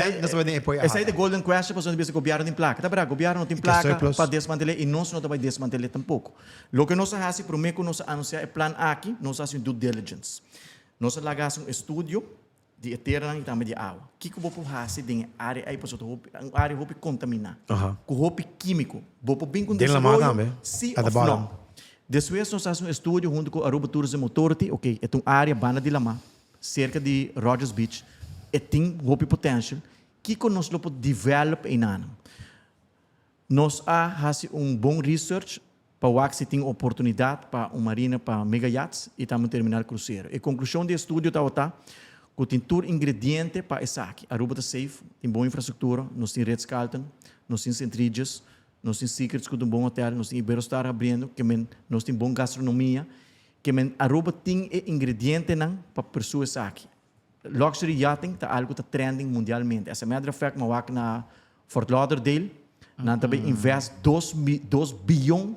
é a golden question para o governo tem placa. Tá, o governo não tem placa para desmantelar e nós não vai desmantelar tampouco. O que nós fazemos, primeiro que nós anunciamos o plano aqui, nós fazemos due diligence. Nós fazemos um estudo de eterna e também de água. O que você faz em área aí para uma área que contamina, com roupa químico, você bem com desenvolvimento, sim ou não. Depois nós fazemos um estudo junto com a Aruba Tourism Authority, ok, é uma área bana de Lama, cerca de Rogers Beach, e tem roupa potential, que nós podemos desenvolver em ano. Nós fazemos um bom research para o que tem oportunidade para uma marina para mega yachts e também um terminal cruzeiro. A conclusão do estudo está que tem todo ingrediente para essa aqui. Aruba está safe, tem boa infraestrutura, nós temos Ritz-Carlton, nós temos St. Regis, nós temos Secrets, que tem um bom hotel, nós temos Iberostar abrindo, que nós temos boa gastronomia, que Aruba tem ingrediente para pessoas essa aqui. Luxury yachting está algo que está trending mundialmente. Essa matter of fact, eu na Fort Lauderdale, nós também investe $2 bilhões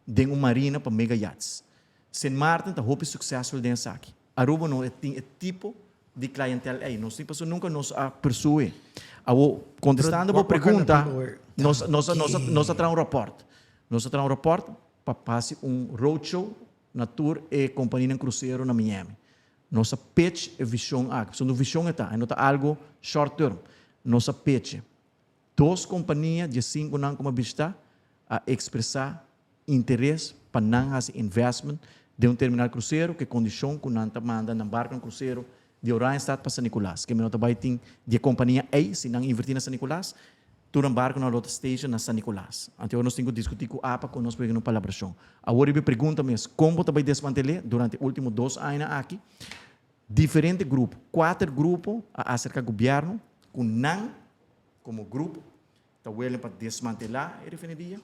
em uma marina para mega yachts. St. Martin está muito successful nessa aqui. Aruba não tem esse tipo de clientela aí. Nós temos nunca nos persuade. Contestando a pergunta, nós trazemos um rapport. Nós trazemos um rapport para fazer roadshow na tour e companhia de cruzeiro na Miami. Nossa pitch é visão aqui. So, no visão está, não está algo short term. Nossa pitch. 2 companhias de 5 anos como vista a expressar interesse para não fazer investment de um terminal cruzeiro que condição que não manda na barco cruzeiro de Oranjestad para San Nicolás. Que não vai ter de companhia A, se não invertir na San Nicolás, tu embarca na outra station na San Nicolás. Então, nós temos que discutir com a APA, com nós, porque não palabração. Agora, eu pergunto mesmo, como você vai desmantelar durante os últimos 2 anos aqui, diferentes grupos, 4 grupos acerca do governo, com não, como grupo, está willing para desmantelar a refineria,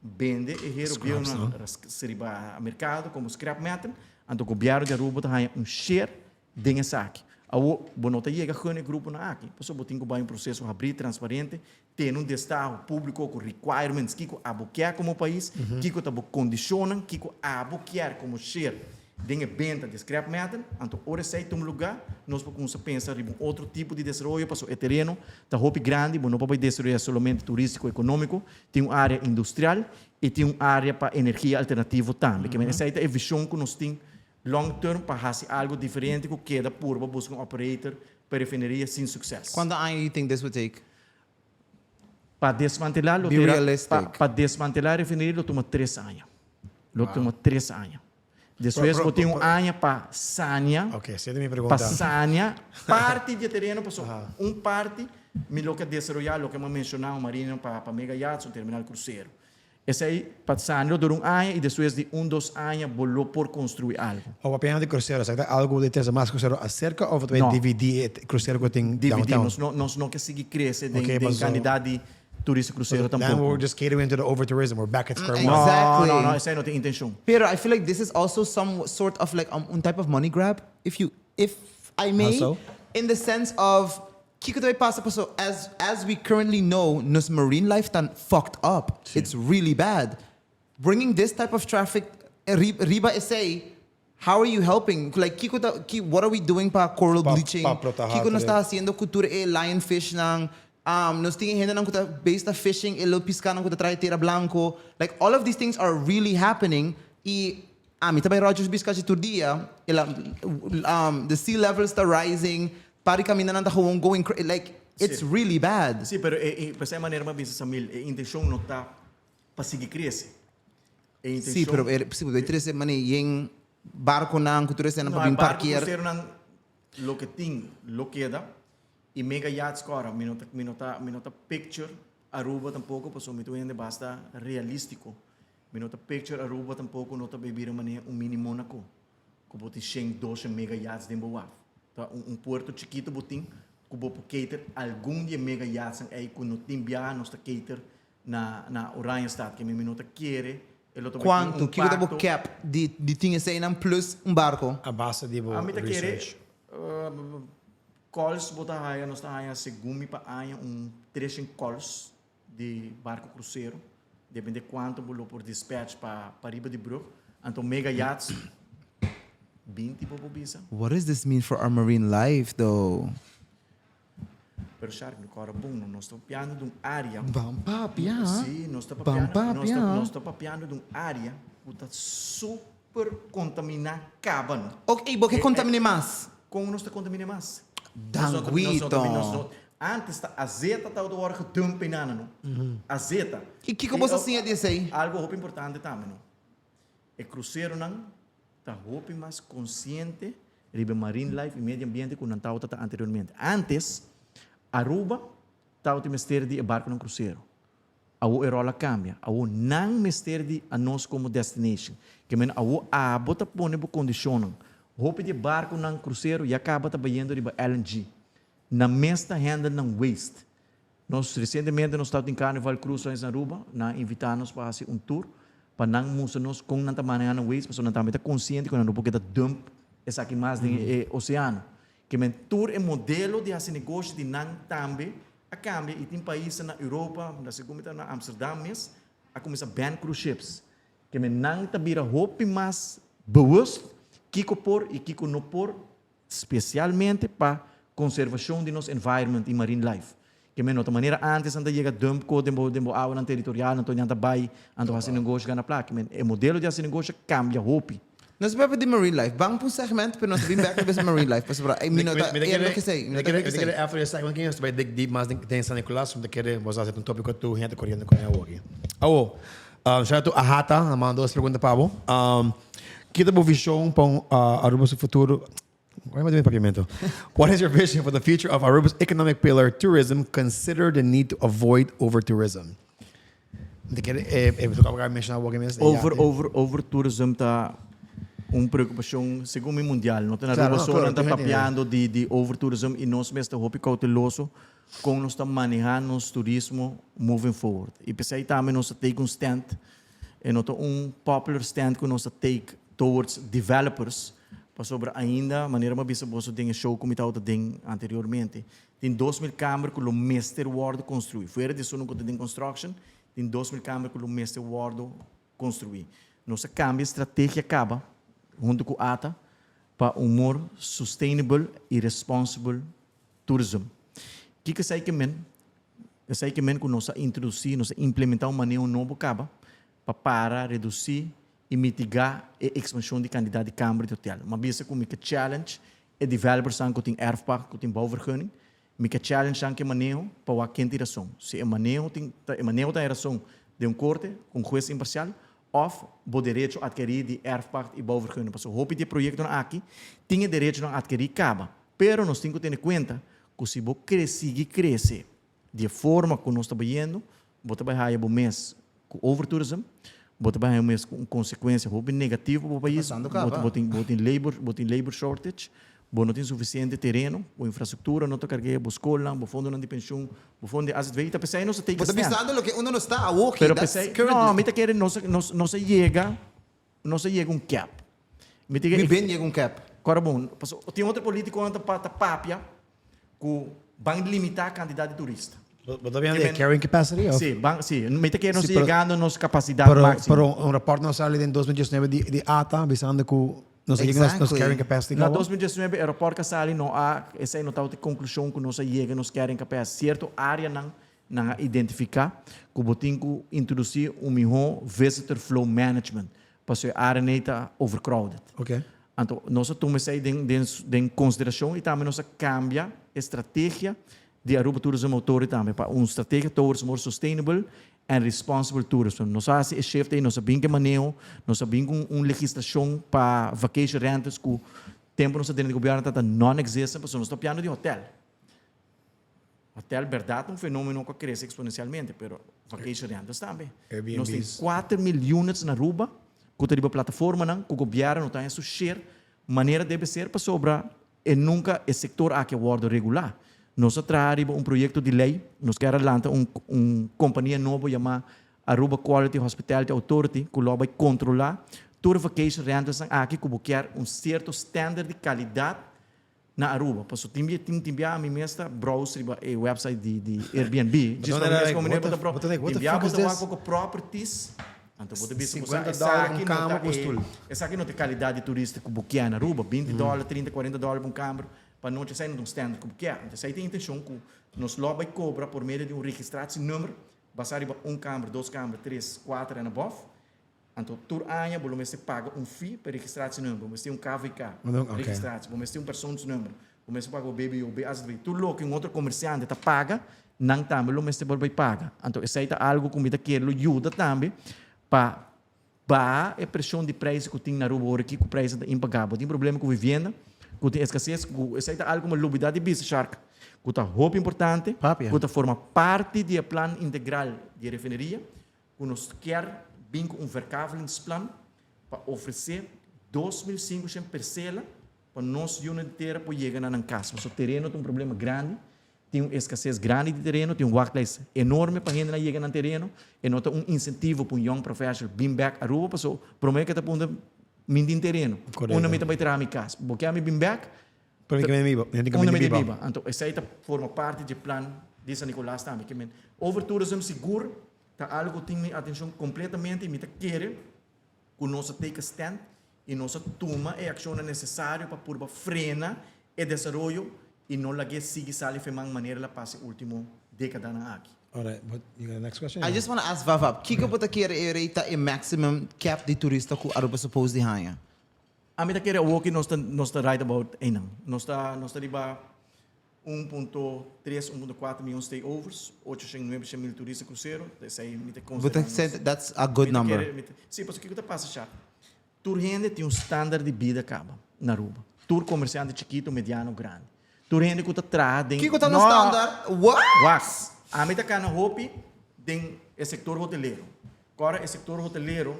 vende e receber no mercado como scrap metal, então o governo de Aruba tem share dessa aqui. Ao bonota chega com o grupo na aqui, passou botinho que vai um processo abrir transparente, ter destaque público com requirements que a quer como país, que a condiciona, que a quer como share de venda de scrap metal, então ora sai um lugar, nós podemos pensar em outro tipo de desenvolvimento, passou é terreno, está roupa grande, não pode desenvolver somente turístico econômico, tem uma área industrial e tem uma área para energia alternativa também, que essa é a visão que nós temos long term para fazer algo diferente que queda por buscar um operator para refineria sem sucesso. Quanto anos do you think this would take? Para desmantelar, para desmantelar a refineria, toma 3 anos. Toma 3 anos. Depois eu tenho um ano para sanear. Ok, essa é a minha pergunta. Para sanear parte de terreno, parte me lo que desenvolver, lo que eu mencionava, marina para mega yachts, um terminal cruzeiro. Esse aí, para sanear, dura 1 ano e depois de 2 anos, voltou por construir algo. O papel de cruzeiro, sabe? Algo de ter mais cruzeiro acerca ou vai dividir o cruzeiro que tem downtown? Nós não conseguimos crescer em quantidade de turistas cruzeiro tampouco. Now we're just catering to the over-tourism. We're back at square one. Exactly. Não, essa aí não tem intenção. Pero I feel like this is also some sort of like type of money grab, if I may, How so? in the sense of Kiko também passa so as we currently know, nos marine life tan fucked up. Sim. It's really bad. Bringing this type of traffic, riba say, how are you helping? Like Kiko, what are we doing para coral bleaching? Kiko nos está haciendo cultura lionfish nang nos tingin gente nang kuta based na fishing, ilo pisca nang kuta try tira blanco. Like all of these things are really happening. Mi tabay Rogers Bisca de turdia, the sea levels está rising. Pari kami na nang going like it's really bad. Sim, pero para essa maneira uma vez Samil, a intenção não está para seguir crescer. Sim, pero possível interesse mani yung barco nang cultura na pabing parquear. Barco nang lo que tem, lo queda e mega yachts agora, minota picture Aruba tampouco, paso mito ainda basta realístico. Minota picture Aruba tampouco nota beber mani mínimo na ko. Como tem 12 mega yachts dentro do porto chiquito botim, que vou cater algum dia mega yachts aí que não tem viagem, nós cater na Oranjestad, que me minuta quer. Quanto? Que você vai cap de tinha sei não plus barco? A base de a mim research. Calls bota aí, nós está aí segundo para aí 3 calls de barco cruzeiro, depende de quanto vou por dispatch para riba de Brook, então mega yachts 20 por bisa. What does this mean for our marine life, though? Pero Shark, no cara bom, nós estamos piando de uma área. Bampapia. Sim, nós estamos piando de uma área que está super contaminada, cabano. Ok, porque contamina mais? Como nós está contaminando mais? Danguito. Antes a zeta estava do hora que dumpinando, não? A zeta. E que como assim é disso aí? Algo muito importante também, não? O cruzeiro não está muito mais consciente de marine life e meio ambiente que não estava anteriormente. Antes, Aruba estava o mistério de barco no cruzeiro. A erola cambia. A não mistério de a nós como destination. Que men a bota pone por condicionam Roupa de barco nang cruzeiro e acaba trabalhando de LNG. Na mesma renda não waste. Nós recentemente nós estamos em Carnival Cruise em Aruba, na invitar-nos para fazer um tour, para não mostrar-nos como não está manejando waste, mas não está muito consciente que não pode dump essa aqui mais do oceano. Que o tour é modelo de fazer negócio de não também a cambio e tem países na Europa, na segunda na Amsterdã mesmo, a começar a ban cruise ships. Que não está vira roupa mais boas, kiko por e kiko no por, especialmente para conservação de nosso environment e marine life. Que de outra maneira antes anda chega dump ko dembo água na territorial, não tô anda bai, ando fazer negócio na placa. O modelo de fazer negócio cambia roupa. Nós vamos de marine life. Vamos para um segmento, mas nós vamos back to marine life. Para I mean, é o que sei. After the second game, vai dig deep mais tem San Nicolas, de querer você um tópico tu gente correndo com eu aqui. Já tu a Hata, mandou as perguntas para vo. Que tipo visão para Aruba no futuro? What is your vision for the future of Aruba's economic pillar, tourism? Consider the need to avoid over-tourism. Over-tourism está uma preocupação, segundo o mundial. Não tem Aruba só não está papiando de over-tourism e nós mesmo estamos cauteloso como nós estamos manejando nosso turismo moving forward. E pensei também nós take um stand, e nós popular stand que nós take towards developers, para sobre ainda maneira mais bisa bolso tem show como estava tem anteriormente. Tem 2.000 câmaras que o Master World construiu. Fora disso não tem construction, tem 2.000 câmaras que o Master World construiu. Nossa cambio estratégia acaba junto com a ATA para um more sustainable e responsible tourism. Que sai que men? Sai que men que nós introduzir, nós implementar uma maneira novo acaba para reduzir e mitigar a expansão de quantidade de câmara de hotel. Uma vez que me challenge é developers que tem erfpacht, que tem bouwvergunning, me challenge que manejo para a quente razão. Se é manejo tem razão de corte com juiz imparcial, of o direito a adquirir de erfpacht e bouwvergunning. Porque o hope de projeto aqui tem direito a adquirir caba, pero nós temos que ter em conta que se você crescer de forma que nós estamos vendo, você vai ganhar o mês com overtourism, você vai ganhar com consequência negativa para o país, você tem labor shortage, você não tem suficiente terreno, a infraestrutura, não tem carreira, a escola, o fundo de pensão, o fundo de asset value, pensei não se tem que estar. Você pensando que uno não está a walking, pero pensei, não, me quer não se chega um cap. Me bem chega um cap. Agora bom, tem outro político que para papia que vai limitar a quantidade de turistas. Mas também carrying capacity? Sim, me quer não se chegando a nossa capacidade máxima. Pero report não saiu em 2019 de ATA, visando que não sei nossa carrying capacity. Na 2019, o report que saiu não há, essa é a conclusão que nós chega nos carrying capacity. Certo área não identificar, que o tem que introduzir melhor visitor flow management, para a área não está overcrowded. Okay. Então, nós tomamos isso em consideração e também nós cambia a estratégia de Aruba Tourism Authority também para uma estratégia towards more sustainable and responsible tourism. Nós fazemos esse shift aí, nós sabemos que manejo, nós sabemos uma legislação para vacation rentals que o tempo nós temos de governo está não existe, porque nós estamos falando de hotel. Hotel, verdade, é um fenômeno que cresce exponencialmente, mas vacation rentals também. Nós temos 4 milhões na Aruba, que tem uma plataforma que o governo está a sugerir maneira deve ser para sobrar e nunca o setor aqui é regular. Nós trazemos um projeto de lei, nós queremos lançar uma companhia nova chamada Aruba Quality Hospitality Authority, que vai controlar tour vacation rentals aqui, que quer um certo standard de qualidade na Aruba. Porque tem a minha browse o website de Airbnb, diz que properties. Então, você vê $50 câmara custa. Essa aqui não tem qualidade turística que na Aruba, $20, $30, $40 por câmara. Para não ter saído de um standard como que é. Então, isso aí tem a intenção que nos loba e cobra por meio de um registrado número, basar em câmara, 2 câmaras, 3, 4 e above. Então, por ano, você paga um fee para registrar esse número. Você tem um KVK registrado, você tem um pessoa de número, você paga o BBB, tudo louco que um outro comerciante está paga, não também você vai pagar. Então, isso aí é algo que me quer ajuda também para a pressão de preço que tem na Aruba aqui, que o preço é impagável. Tem problema com a vivenda, que tem escassez, que essa é algo uma novidade de business shark, que está roupa importante, que forma parte do plano integral de refineria, que nós quer vir com um verkavelingsplano para oferecer 2.500 parcelas para nós unidade inteira para chegar na casa. O terreno tem um problema grande, tem uma escassez grande de terreno, tem um workplace enorme para gente chegar no terreno, e nota um incentivo para um young professional bem back a rua, para prometer que está pondo mindin terreno. Correto. Uma meta vai tirar a minha casa. Porque a minha bem back, Pero hindi una kami medida biba. viva. Então, essa aí forma parte do plano de San Nicolás também. Que overtourism seguro, tá algo que tem minha atenção completamente e me quer que nós take a stand e nós toma a ação necessária para pôr frena e desenvolvimento e não lage sigue sali de uma maneira la passe último década na aqui. Alright, but you got the next question? I just want to ask Vavap, kika po ta kira rate a maximum cap de turista ku aruba suppose di haya? A mim quer walking nós tá right about einang. Nós tá riba 1.3, 1.4 milhões de overs, 800 mil turistas cruzeiro, isso aí me But that's a good number. Sim, porque o que passa já? Tour rende tem um standard de vida acaba na Aruba. Tour comerciante chiquito, mediano, grande. Tour rende que está atrás, Kiko tá no standard? What? Wax. A mim tá cá na Hopi, tem o setor hoteleiro. Agora, o setor hoteleiro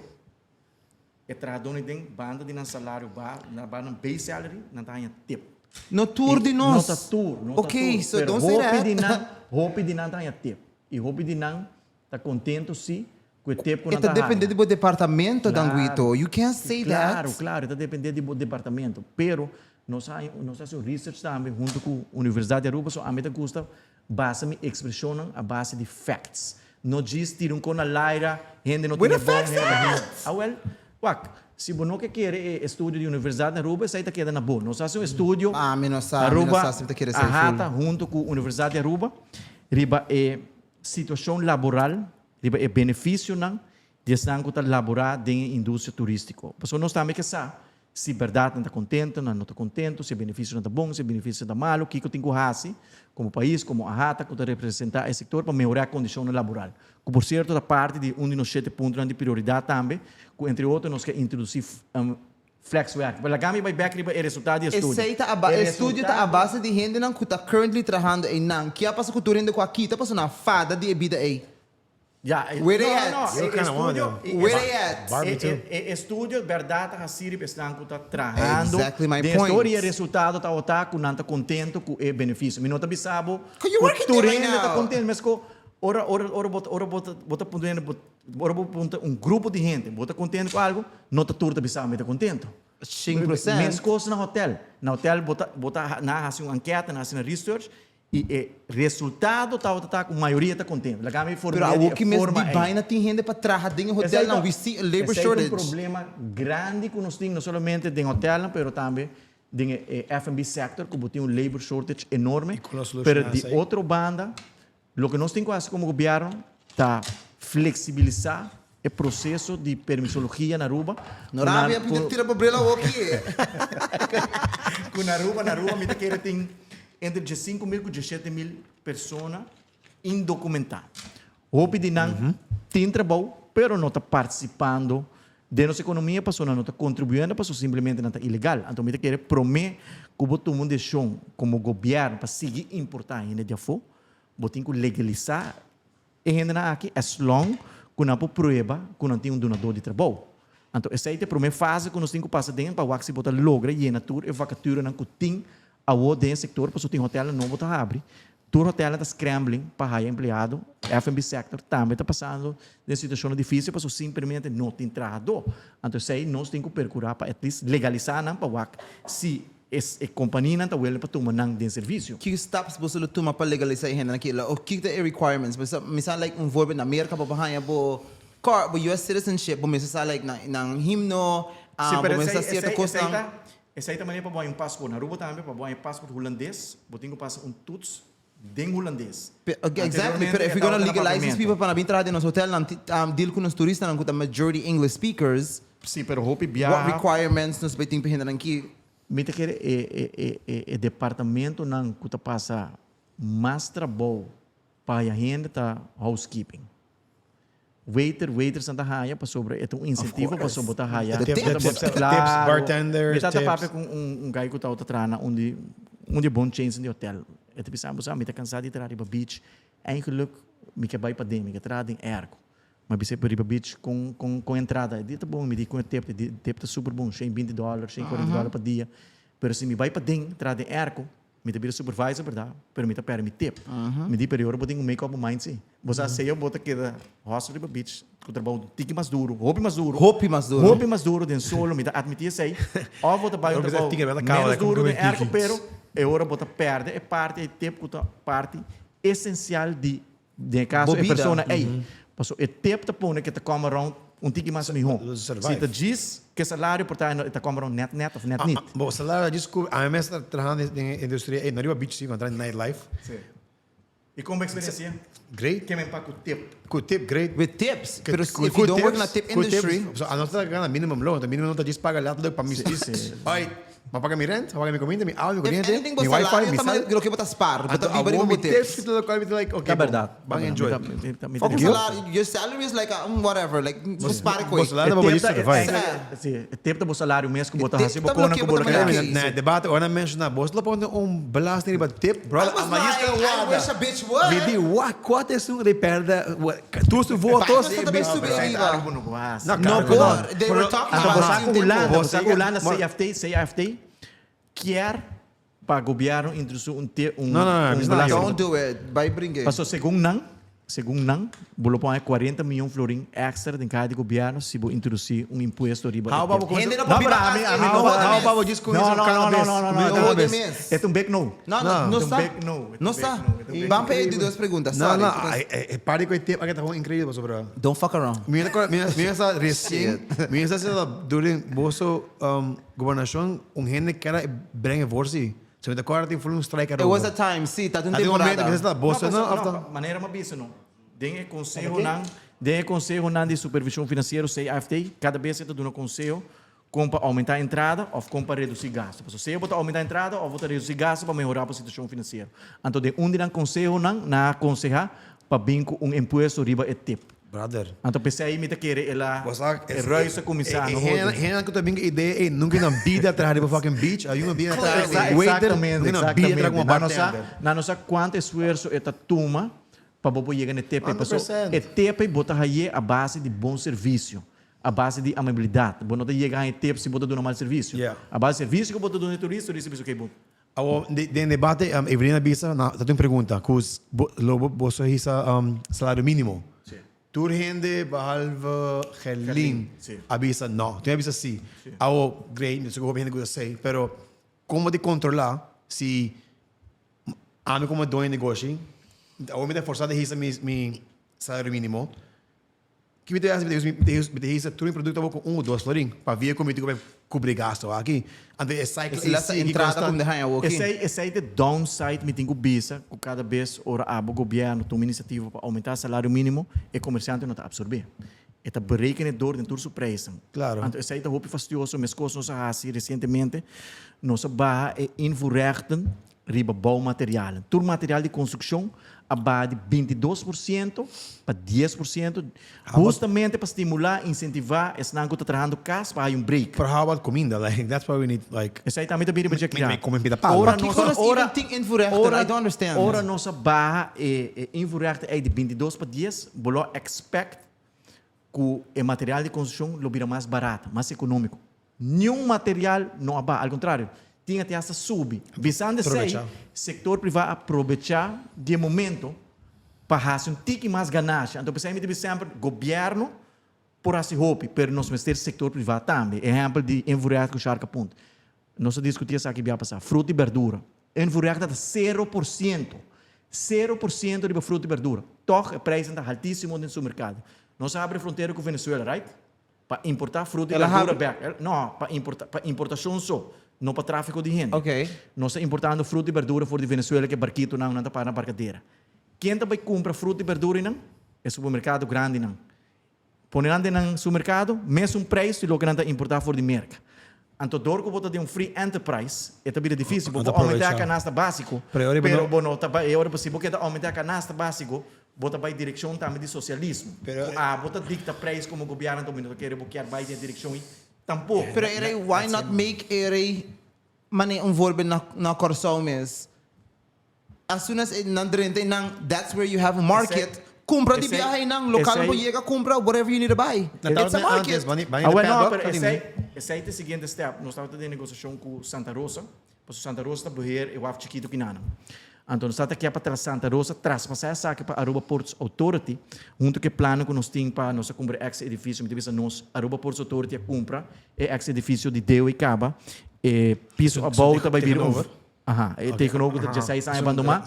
é traduzir tem banda de um salário na banda base salary, não tá em tip. No tour de nós. Nota tour. Okay, so don't say that. Hopi de não tá em tip. E hopi de não tá contente sim com o tip que Ita depende do departamento Claro. danguito. You can't say Claro, that. claro, está dependendo do departamento. Pero nós fazemos research também junto com a Universidade de Aruba, so a meta custa base me expressão a base de facts. Não diz tiram com a Laira, gente não Where tem the bom, facts gente at? Ah, well, wak, se você não quer estúdio de Universidade de Aruba, isso aí está quedando bom. Nós fazemos estúdio Ah, me não sabe, Aruba, se tá querendo a ser rata junto com a Universidade de Aruba, riba é situação laboral, riba é benefício não, de estar laborar dentro da indústria turística. Porque nós também que sabe, se verdade não está contente, não está contente, se benefício não está bom, se benefício está malo, o que eu tenho que fazer como país, como a rata, que representar esse setor para melhorar a condição laboral. Que, por certo, da parte de um dos 7 pontos de prioridade também, que, entre outros, nós queremos introduzir flex work. Mas a gama vai back é resultado de estúdio. Estúdio está a base de gente não que está currently trabalhando em não. Que a passa que tu rende com aqui, está passando a fada de vida aí. Yeah, Where they at? You kinda want them. Where they at? Barbie too. Estúdio, verdade, a Siri está trabalhando. Exactly my de point. história e resultado está com não está contente com o benefício. Me não está bisabo. You working there right está now. contente, mas bota um grupo de gente, bota contente com algo, não está tudo bisabo, me está contente. 5%. Mesma coisa na hotel. Na hotel, bota na uma enquete, na research, e resultado está com a maioria está contente. Pero a que mesmo de baina tem gente para trabalhar dentro do hotel, não, we see a labor esse shortage. é um problema grande que nós temos, não somente dentro do hotel, mas também dentro do F&B sector, que tem um labor shortage enorme. Mas de outra banda, o que nós temos que fazer como governo está flexibilizar o processo de permissologia na Aruba. Não havia pedido tirar para brela aqui. Com na Aruba, me quer tem entre 5.000 e 17.000 pessoas indocumentadas. Hope de não tem trabalho, pero não está participando da nossa economia, para não está contribuindo, para simplesmente não está ilegal. Então, me quer prometer que o todo mundo deixou como governo para seguir importar ainda de fora, botem que legalizar e ainda aqui, as long que não prova que não tem um donador de trabalho. Então, essa é a primeira fase que nós temos que passar dentro para que se botar logra e na tour e vacatura não que tem a o dentro sector, porque tem hotel não botar abre. Tour hotel está scrambling para hire empregado, F&B sector também está passando de situação difícil, porque simplesmente não tem trabalhador. Então, isso aí nós temos que procurar para at least legalizar não para se a companhia não está willing para tomar não de serviço. Que steps você lo toma para legalizar gente naquilo? O que é requirements? Misal like um verbo na América para bahaya bo car bo US citizenship, bo misal like nang himno, bo misal certa coisa. Essa aí também é para botar um passaporte na Aruba também, para botar um passaporte holandês, botar um passaporte tuts dentro holandês. Exactly, but if we're gonna legalize these people para vir trabalhar no hotel, deal com os turistas, não com a majority English speakers. Sim, pero hope What requirements nos vai ter para gente aqui? Me te quer é departamento não que passa mais trabalho para a gente tá housekeeping. Waiter Santa Raya para sobre é um incentivo para sobre botar Raya. Tips, bartenders, tips. tips. Papo com um guy que está outra trana onde bom change de hotel. É tipo me tá cansado de entrar para beach. Eigenlijk me quer vai para dentro, me quer entrar em ergo. Mas você pode ir para beach com entrada. Dito bom, me diz com o tempo tá super bom, $120, $140 por dia. Pero se me vai para dentro, traz de erco, me te vira supervisor, verdade? Pero me te permite tip. Me di período, botem um make-up mindset. Você sei, bota que da hostel de beach, que o trabalho tique mais duro, roupa mais duro. Roupa mais duro, den solo, me dá admitir sei. Ou bota vai o trabalho menos duro de erco, pero é hora bota perde, é parte, é tempo, parte essencial de caso, é persona, Passo é tempo tá pondo que tá come around tique mais melhor. Se tá diz que salário por tá come around net of net. Bom, salário diz que a MS está trabalhando na indústria, não é beach, sim, mas em nightlife. Sim. E como é a experiência? Great. Que me empaca o tip. Good tip, great. With tips. Pero if you don't work in a tip industry... So, a nós está ganhando minimum loan. O minimum loan está diz paga lá tudo para mim. Ai, paga mi rent, paga mi comida, mi água, mi corriente, mi wifi, mi sal. Creo que botas spar. Então, a boa mi tips, tudo qual me like, okay, verdade. Bang enjoy. Focus salário. Your salary is like whatever, like spar ko. Bom salário, mas isso vai. Sim, tempo do salário mesmo que bota Tip assim, tá bocona bloqueio, com bota bora bloqueio. Na debate, ora mencionar, boss, lá ponto blast nem tip, bro. I wish a bitch would. Me di, quanto é isso de perda? Tu se votos, No, but they were talking about Sa ulan na CFT quer para governo introduzir don't do it. Vai brincar. Passo segundo não, bulopão é 40 milhões de florim extra de cada governo se vou introduzir imposto riba. How about this não. É back no. Não está. Vamos pedir duas perguntas. Não, pare com o tempo, aqui tá incrível sobre. Don't fuck around. Minha recém, minha essa durante bolso governação, gente que era bem vorsi. So the quarantine foi strike. It was a time, sim, tá dentro temporada. Não, maneira uma bisa não. Tem conselho de supervisão financeira, CFT, cada vez você dá um conselho como para aumentar a entrada ou como para reduzir gasto. Se você botar aumentar a entrada ou botar reduzir gasto para melhorar a situação financeira. Então, de um conselho na aconselhar para vincular imposto riba e tipo. Brother. Então, pensei aí, me te querer ela reisa começar. Gente que também ideia nunca na vida atrás de fucking beach, aí uma vida atrás. Exatamente. Na nossa quanto esforço esta turma para você chegar no TP. E TP bota aí a base de bom serviço, a base de amabilidade. Você não chegar em TP se você dá um mau serviço. A base de serviço que você dá no turista, o serviço que é bom. De debate, Evelina Bisa, tá uma pergunta, que você hisa salário mínimo. Tu rende behalve Gelin. Avisa não. Tu avisa sim. Ao great, não sei como eu vou dizer, pero como de controlar se a mim como dono de negócio, ou me de forçar de hisa mi salário mínimo. Que me te hisa tu produto com 1 ou 2 florim para ver como eu cobrir gasto aqui. Ante essa entrada como de hanha aqui. Esse é o downside me tenho bisa com cada vez ora o governo toma iniciativa para aumentar o salário mínimo e comerciante não está absorver. Eta berekenador dentro do preço. Claro. Então esse é o fastidioso, mas coisas nós assim recentemente nós barra é inverten riba bouwmaterialen. Tur material de construção abaixo de 22% para 10%, justamente para estimular, incentivar esse não que está trabalhando casa para um break. For how about comida? Like that's why we need like. Esse aí também também para checar. Como pida pau. Ora I don't understand. Ora nossa barra é inverten é de 22 para 10, bolo expect que o material de construção lo vira mais barato, mais econômico. Nenhum material não abaixo, ao contrário. Tinha até essa sub. Visando esse setor privado aproveitar de momento para fazer um tique mais ganância. Então, pensamos sempre governo por esse roupa, mas nós temos ter setor privado também. Exemplo de envolver com o charca ponto. Nós discutimos isso aqui vai passar. Fruta e verdura. Envolver está 0%. 0% de fruta e verdura. Toch, o preço está altíssimo no mercado. Nós abrimos fronteira com a Venezuela, right? Para importar fruta e verdura back. Não, para importação só. Não para tráfico de gente. Ok. Nós estamos importando fruta e verdura fora de Venezuela, que barquito não está para na barcadeira. Quem também compra fruta e verdura não? É supermercado grande não. Ponendo no supermercado, mesmo preço do que não está importar fora de merca. Então, dor que você tem um free enterprise, é também difícil, porque aumentar a canasta básico, pero bueno, é hora possível que aumentar a canasta básico, você vai em direção também de socialismo. Você dicta preço como o governo também não quer, porque vai em direção tampouco. Pero why not make mane verbo na corso mes? As soon as that's where you have a market, compra de Esse aí- viagem nang local esse mo aí- chega compra whatever you need to buy. It's a market. Não, pero esse aí é o seguinte step. Nós estamos tendo negociação com Santa Rosa, porque Santa Rosa está beheer e o chiquito que nana. Então, nós estamos aqui para Santa Rosa, traspasar essa aqui para Aruba Ports Authority, junto com o plano que nós temos para nós comprar esse edifício, mas nós, Aruba Ports Authority, compra esse edifício de Deu e Caba, e piso a volta vai vir Aha, take over, já sai abandonar,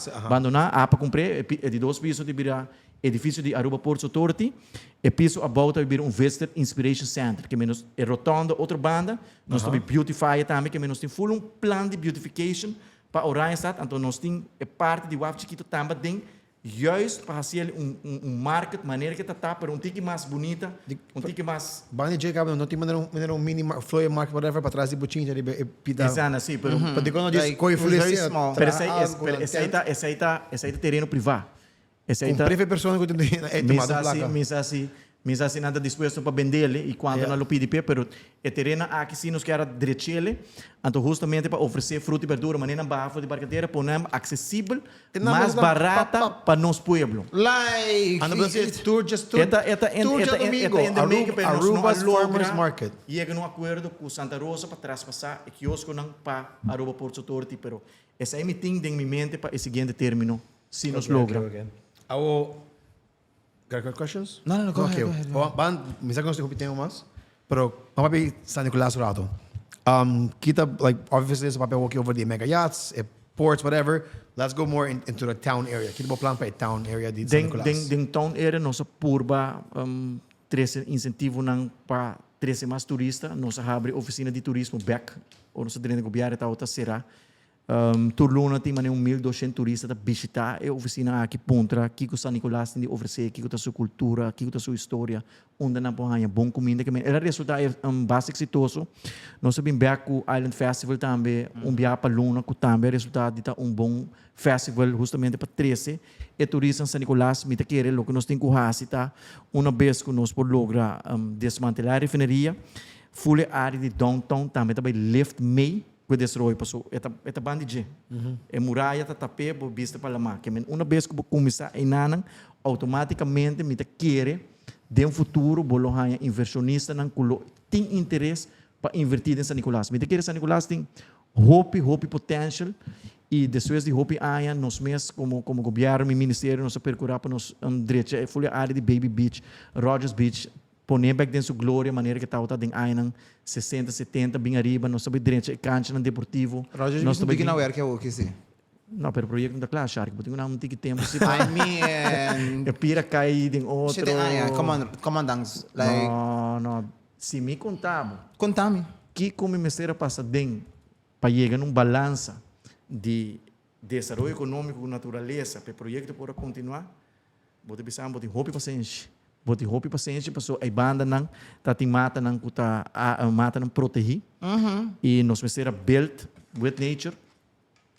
para comprar, de 2 pisos de virar edifício de Aruba Ports Authority, e piso a volta vai vir Visitor Inspiration Center, que menos é rotonda, outra banda, nós também beautify também, que menos tem full plano de beautification, para o Randstad, então nós temos parte de Waf Chiquito também tem juist para fazer market, maneira que está para tique mais bonita, tique mais... Bani Jacob, não tem maneira mini flyer market, whatever, para trás de botinha, de pida. Exato, sim, pero... Para quando diz coi very flyer, small. Pero esse aí tá terreno privado. Esse aí com tá... preve pessoa que tem tomado placa. Misa assim nada disposto para vender-lhe e quando não PDP, pero é terreno aqui sim nos quer direito, então justamente para oferecer fruta e verdura, maneira baixa de barcadeira, ponemos acessível, mais barata para nosso pueblo. Like, Ano ba siya? Tour just domingo. Aruba's Farmers Market. Chega num acordo com Santa Rosa para traspassar o quiosco não para Aruba Ports Authority, pero essa é me tem em minha mente para o seguinte término, se nos logra. Got questions? No, go okay. ahead. Ban, misa ko gusto ko mas. Pero papapi San Nicolas rato. Kita like obviously sa papapi walking over the mega yachts, ports, whatever. Let's go more into the town area. Kita mo plan pa town area di San Nicolas. Den town area nossa purba 13 incentivo nang pa 13 mais turista, nossa abre oficina de turismo back, ou nossa dirigente governo tá outra será. Turluna tem 1.200 turistas a visitar a oficina aqui pontra, que o San Nicolás tem de oferecer, que a sua cultura, que a sua história, onde não pode ganhar bom comida. Ela resulta é bastante exitoso. Nós sabemos que o Island Festival também, viagem para Luna, que também resulta de bom festival justamente para 13. E turistas em San Nicolás, me querer, lo que nós temos que fazer, uma vez que nós podemos lograr desmantelar a refineria, full área de downtown também lift May, que destroy passou eta bandije é muralha tá tapé por vista para lá que uma vez que começar a inanang automaticamente me querer de futuro bolohanha inversionista não tem interesse para invertir em San Nicolás me querer San Nicolás tem hope potential e depois de hope aia nós mesmos como governo e ministério nós procurar para nós direito full área de Baby Beach Rogers Beach poner back dentro sua glória, maneira que está em Ainang 60, 70, bem arriba, nós sabemos direito a cancha no deportivo. Roger, nós sabemos que não é que é o que sim. Não, pero projeto não está claro, Shark, porque não tem tempo. I mean, é pira cair em outro. Comandante, like. Não. Se me contava. Contame. Que como me será passar bem para chegar num balança de desenvolvimento econômico com natureza, para o projeto poder continuar, vou te pensar, vou te roubar paciência. Boti hopi paciência passou a banda não tá tem mata não kuta mata não proteger e nós mesera build with nature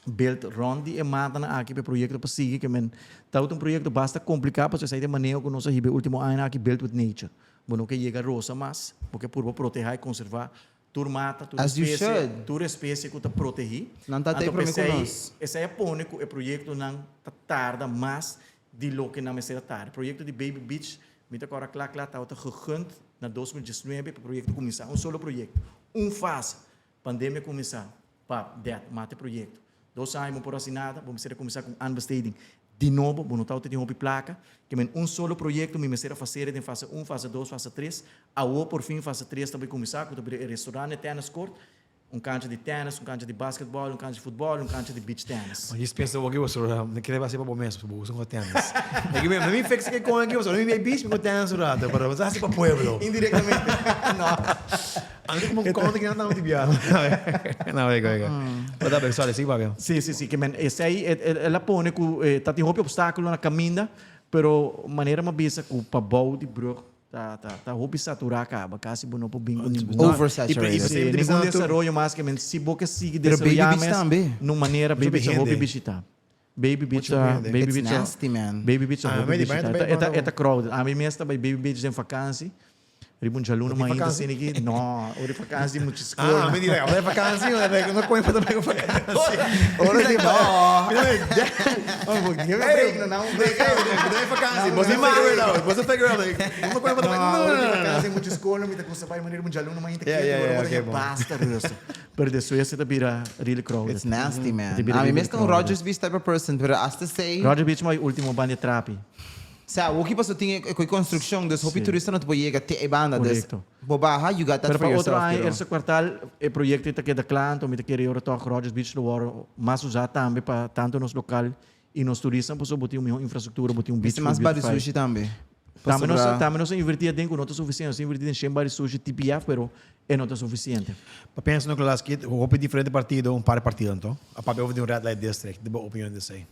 build rondi e mata na aqui para projeto para seguir que men tá um projeto basta complicado para sair de maneira que nós hibe último ano aqui build with nature bueno que chega rosa mas porque por proteger e conservar tur mata tur espécie que tá proteger não tá tem problema com nós esse é o projeto não tá tarda mas de lo que não mesera tarde projeto de Baby Beach Mita agora claro está gegund na 2019 para o projeto começar solo projeto fase pandemia começar para mate projeto 2 anos por assinada vamos começar com unbesteding de novo vamos estar tendo uma placa que solo projeto me será fazer em fase 1 fase 2 fase 3 por fim fase 3 também começar com o restaurante tennis court cancha de tennis, cancha de basquetebol, cancha de futebol, cancha de beach tennis. Mas pensa o que você não quer fazer para o mesmo, para usar tennis. É que mesmo, não me fixa que com aqui você não me beach com tennis urada, para usar assim para pueblo. Indiretamente. Não. Ando como conta que não te viado. Não, é. Mas dá bem, sorry, sim, Fabio. Sim, que esse aí ela põe que tá tem obstáculo na caminha, pero maneira uma bisa com para bol de brook tá roupa saturar acaba quase bono po bingo oversaturated nenhum desenvolvimento mais que se boca sigue desenvolvimento numa maneira baby beach roupa visitar baby beach nasty man baby beach roupa visitar crowd a mim mesmo baby beach em vacância Ribon jaluna Odi mais ainda vakansie? sem aqui. Não, ori vakansie muito escola. Ah, mentira. Vai vakansie, não põe para também vakansie. Ora di ba? Give me a break na não. Vai vakansie. Você figure it out. Você figure it out. Não põe para também. Não, ori vakansie muito escola, me tá com sabay maneira muito jaluna mais ainda. Okay, bom. Basta resto. Pero de Suécia tá vira really crowded. It's nasty, man. Te vira I mean, really mesmo crowded. Rogers Beach type of person, pero hasta say, Roger Beach mai último banda trapi. sa o que passou tinha com construção, dos hopi turista não te pode chegar te banda, des Correcto. bobaha, you got that Pero for para outro yourself. ano, pero- esse quartal, o projeto está aqui da Clanto, me está querendo ir ao Rogers Beach do War, mas usar também para tanto nos local e nos turistas, para botar uma infraestrutura, botar beach. Esse mais bar sushi também. Também não invertir dentro, não é suficiente, invertir em 100 bares sushi TPF, pero não é suficiente. Pensa no Nicolas que o hopi diferente partido, par partido, então. A papel de red light district, de boa opinião de sei.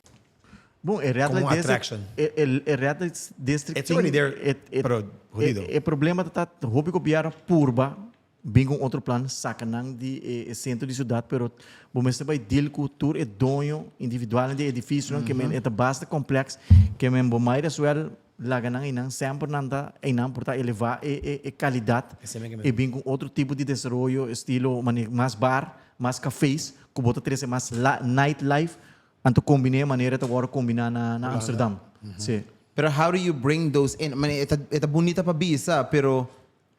Bom, é Red Como Light attraction. District, é Red Light District. It's already there, pero jodido. O problema está, hobby copiar purba, bem com outro plano, sacanang de centro de cidade, pero bom, você vai deal com tour é dono individual de edifício, que men é bastante complexo, que men bom mais suel laganang inang sempre nanda inang porta elevar e qualidade Esse é mesmo. e bem com outro tipo de desenvolvimento, estilo mais bar, mais cafés, que bota três mais nightlife. Anto combinei a maneira de agora combinar na Amsterdam. Sim. Pero how do you bring those in? I mean, ita bonita pa bisa, pero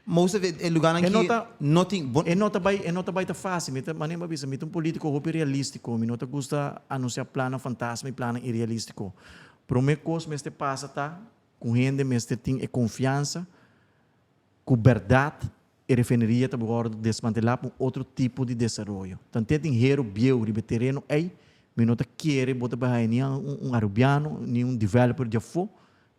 most of it é lugar em que nothing Não está bem fácil. Mas nem babisa, um político hopi realístico. Me não gusta anunciar plano fantasma e plano irrealístico. Para mim, coisa este passa tá com gente, este tem confiança, com verdade e refineria tá agora desmantelar para outro tipo de desenvolvimento. Tanto tem dinheiro, bio, ribe terreno, me não quer botar para nem arubiano, nem developer de fo,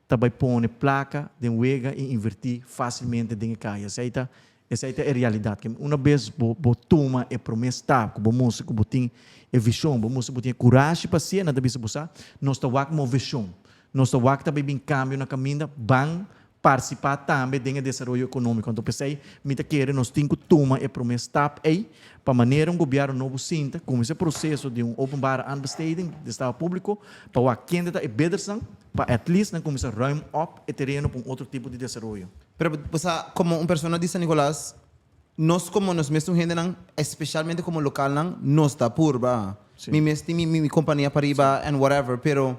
também põe placa de wega e invertir facilmente dentro caia. Essa é a realidade. Uma vez bo toma e promessa tá, com música, com tem e visão, com música, tem coragem para ser, nada bisa buscar, nós tá com visão. Nós tá também bem cambio na caminho, bang participar também do desenvolvimento econômico. Então, pensei, me quer nós temos que tomar e promessa TAP para maneira governo novo sinta, como esse processo de open bar understanding do Estado público, para o candidata e better para at least não começar a ruim up e terreno para outro tipo de desenvolvimento. Pero como persona de San Nicolás, nós como nos mesmos gente não, especialmente como local não, nós está purba. Mi companhia pariba and whatever, pero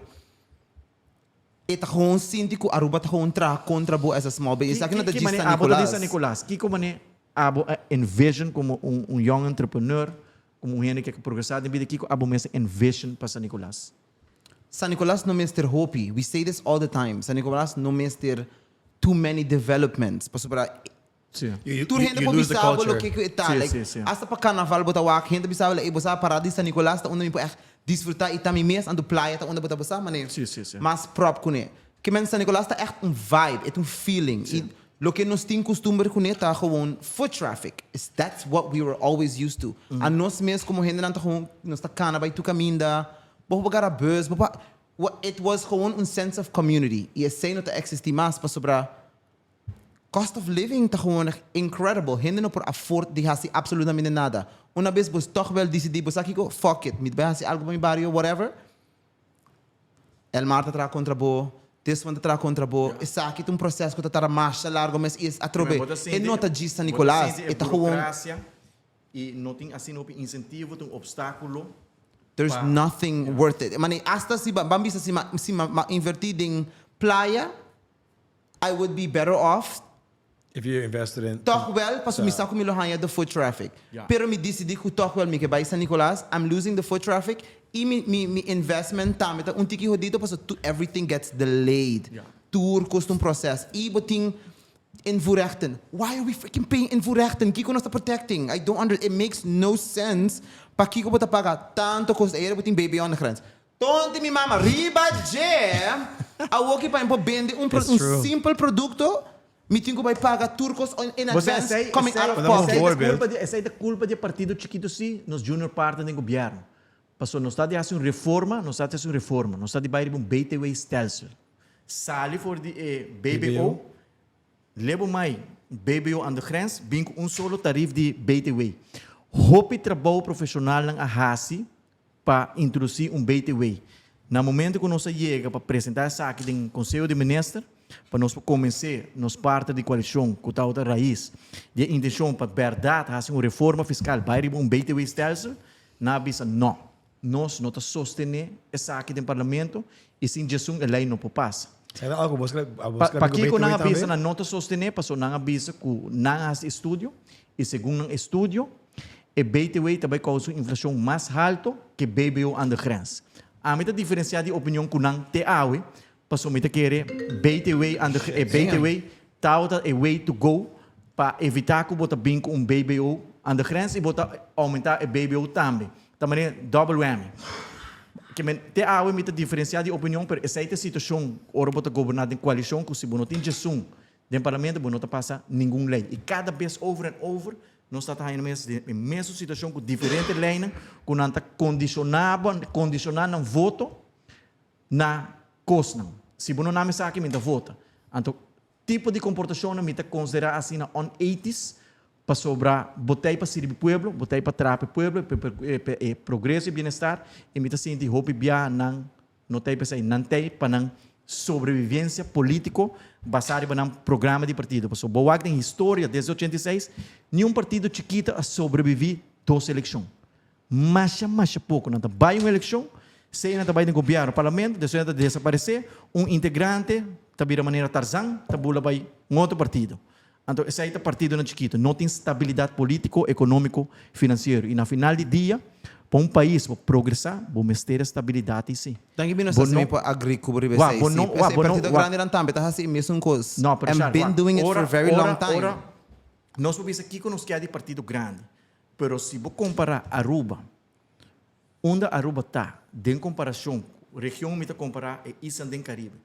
eta gewoon sinti ko aruba ta gewoon tra contra bo as a small business. Aqui na de San Nicolás. San Nicolás. Que como né abo envision como young entrepreneur, como gente que progressar de vida que abo mesmo envision para San Nicolás. San Nicolás no Mr. Hopi. We say this all the time. San Nicolás no Mr. Too many developments. Paso para Sim. tu gente po lose the bisabo lo culture. que tá. Sim, Like, sim, sim. hasta pa carnaval bota wak, gente bisabo la ibo sa parada San Nicolás ta mi po desfrutar e também mês ando playa ta bota bota mané. Sim, sim, sim. Mas próprio com ele. Que men San Nicolás tá echt vibe, é feeling. E lo que nós tem costume com ele tá gewoon foot traffic. That's what we were always used to. A nós mesmo como gente não tá gewoon, nós tá cana vai tu caminda, bo pegar a bus, it was gewoon sense of community. E esse não tá existir mais para sobrar. Cost of living tá gewoon incredible. Gente não por afford de hasi absolutamente nada. Uma vez você toch wel decidir, você aqui go fuck it, me vai hasi algo para mi barrio, whatever. El Marta tra contra bo, this one tra contra bo. Essa aqui tem processo que tá mais largo, mas é atrobe. E não tá de San Nicolás, e tá gewoon. E não tem assim um incentivo, um obstáculo. There's nothing worth it. Mane hasta si bambi sa si invertir em playa, I would be better off. If you invested in... Toch wel, pas mi saco mi lohanha the foot traffic. Yeah. Pero mi decidi que toch wel mi que vai San Nicolás, I'm losing the foot traffic. E mi investment também tá tiki jodido, pas everything gets delayed. Yeah. Tour kost proces. E boting in voorrechten. Why are we freaking paying in voorrechten? Kiko nos tá protecting. It makes no sense. Pa Kiko bota paga tanto kost era boting baby on the grens. Tonte mi mama, riba jam. A woki pa impo bende true. simple produto. Me tenho que pagar turcos in advance coming out of pocket. Essa é a culpa do partido chiquito sim, nos junior parte do governo. Passou, nós está de fazer uma reforma, nós está de fazer uma reforma, nós está de bair um BTW stelsel. Sali voor de BBO, leva mais BBO aan de grens, bem com solo tarif de BTW. Hope trabalho profissional na Hasi para introduzir BTW. No momento que nós chega para apresentar essa aqui no Conselho de Ministros, para nós começar, nós parte de coalição, com a outra raiz, de intenção para verdade, fazer uma reforma fiscal, vai um BTW stelsel, na bisa não. Nós não sostener essa aqui do parlamento e sem Jesus a lei não pode passar. Será algo buscar Para que não avisa na nota sostener, passou não avisa que não há estudo e segundo o estudo, o BTW também causa inflação mais alta que BBO and the grens. A mim diferenciar de opinião com não te awe, passou me querer BTW and the BTW tauta a way to go para evitar que bota bem com BBO and the grens e bota aumentar o BBO também. Também double whammy. Que te awe me diferenciar de opinião para essa situação, ora bota governar em coalição que se não tem gestão do parlamento, não passa nenhuma lei. E cada vez over and over nós estamos na mesma situação com diferentes leis, que não está condicionando um voto na costa. Se você não está aqui, você vota. Então, tipo de comportação não está considerado assim na on-80s, para sobrar, botei para servir o povo, botei para trazer o povo, para progresso e bem-estar, e me senti hope bia não tem para sobrevivência política baseado em um programa de partido. Porque boa tem história desde 86, nenhum partido chiquito a sobreviver duas eleições. Mas pouco, não vai uma eleição, se não vai no governo, parlamento, depois de desaparecer, integrante, está de maneira Tarzan, está vai outro partido. Então, esse aí é partido não chiquito, não tem estabilidade político, econômico, financeiro. E na final de dia, para país progressar, vamos ter estabilidade sim. Tanto que não sei para agricultura, o partido grande não também está assim mesmo coisa. Não, pero I've been doing it for a very long time. Nós vamos aqui que nós quer de partido grande, pero se você comparar Aruba, onde Aruba está, em comparação, região me comparar é Isla do Caribe.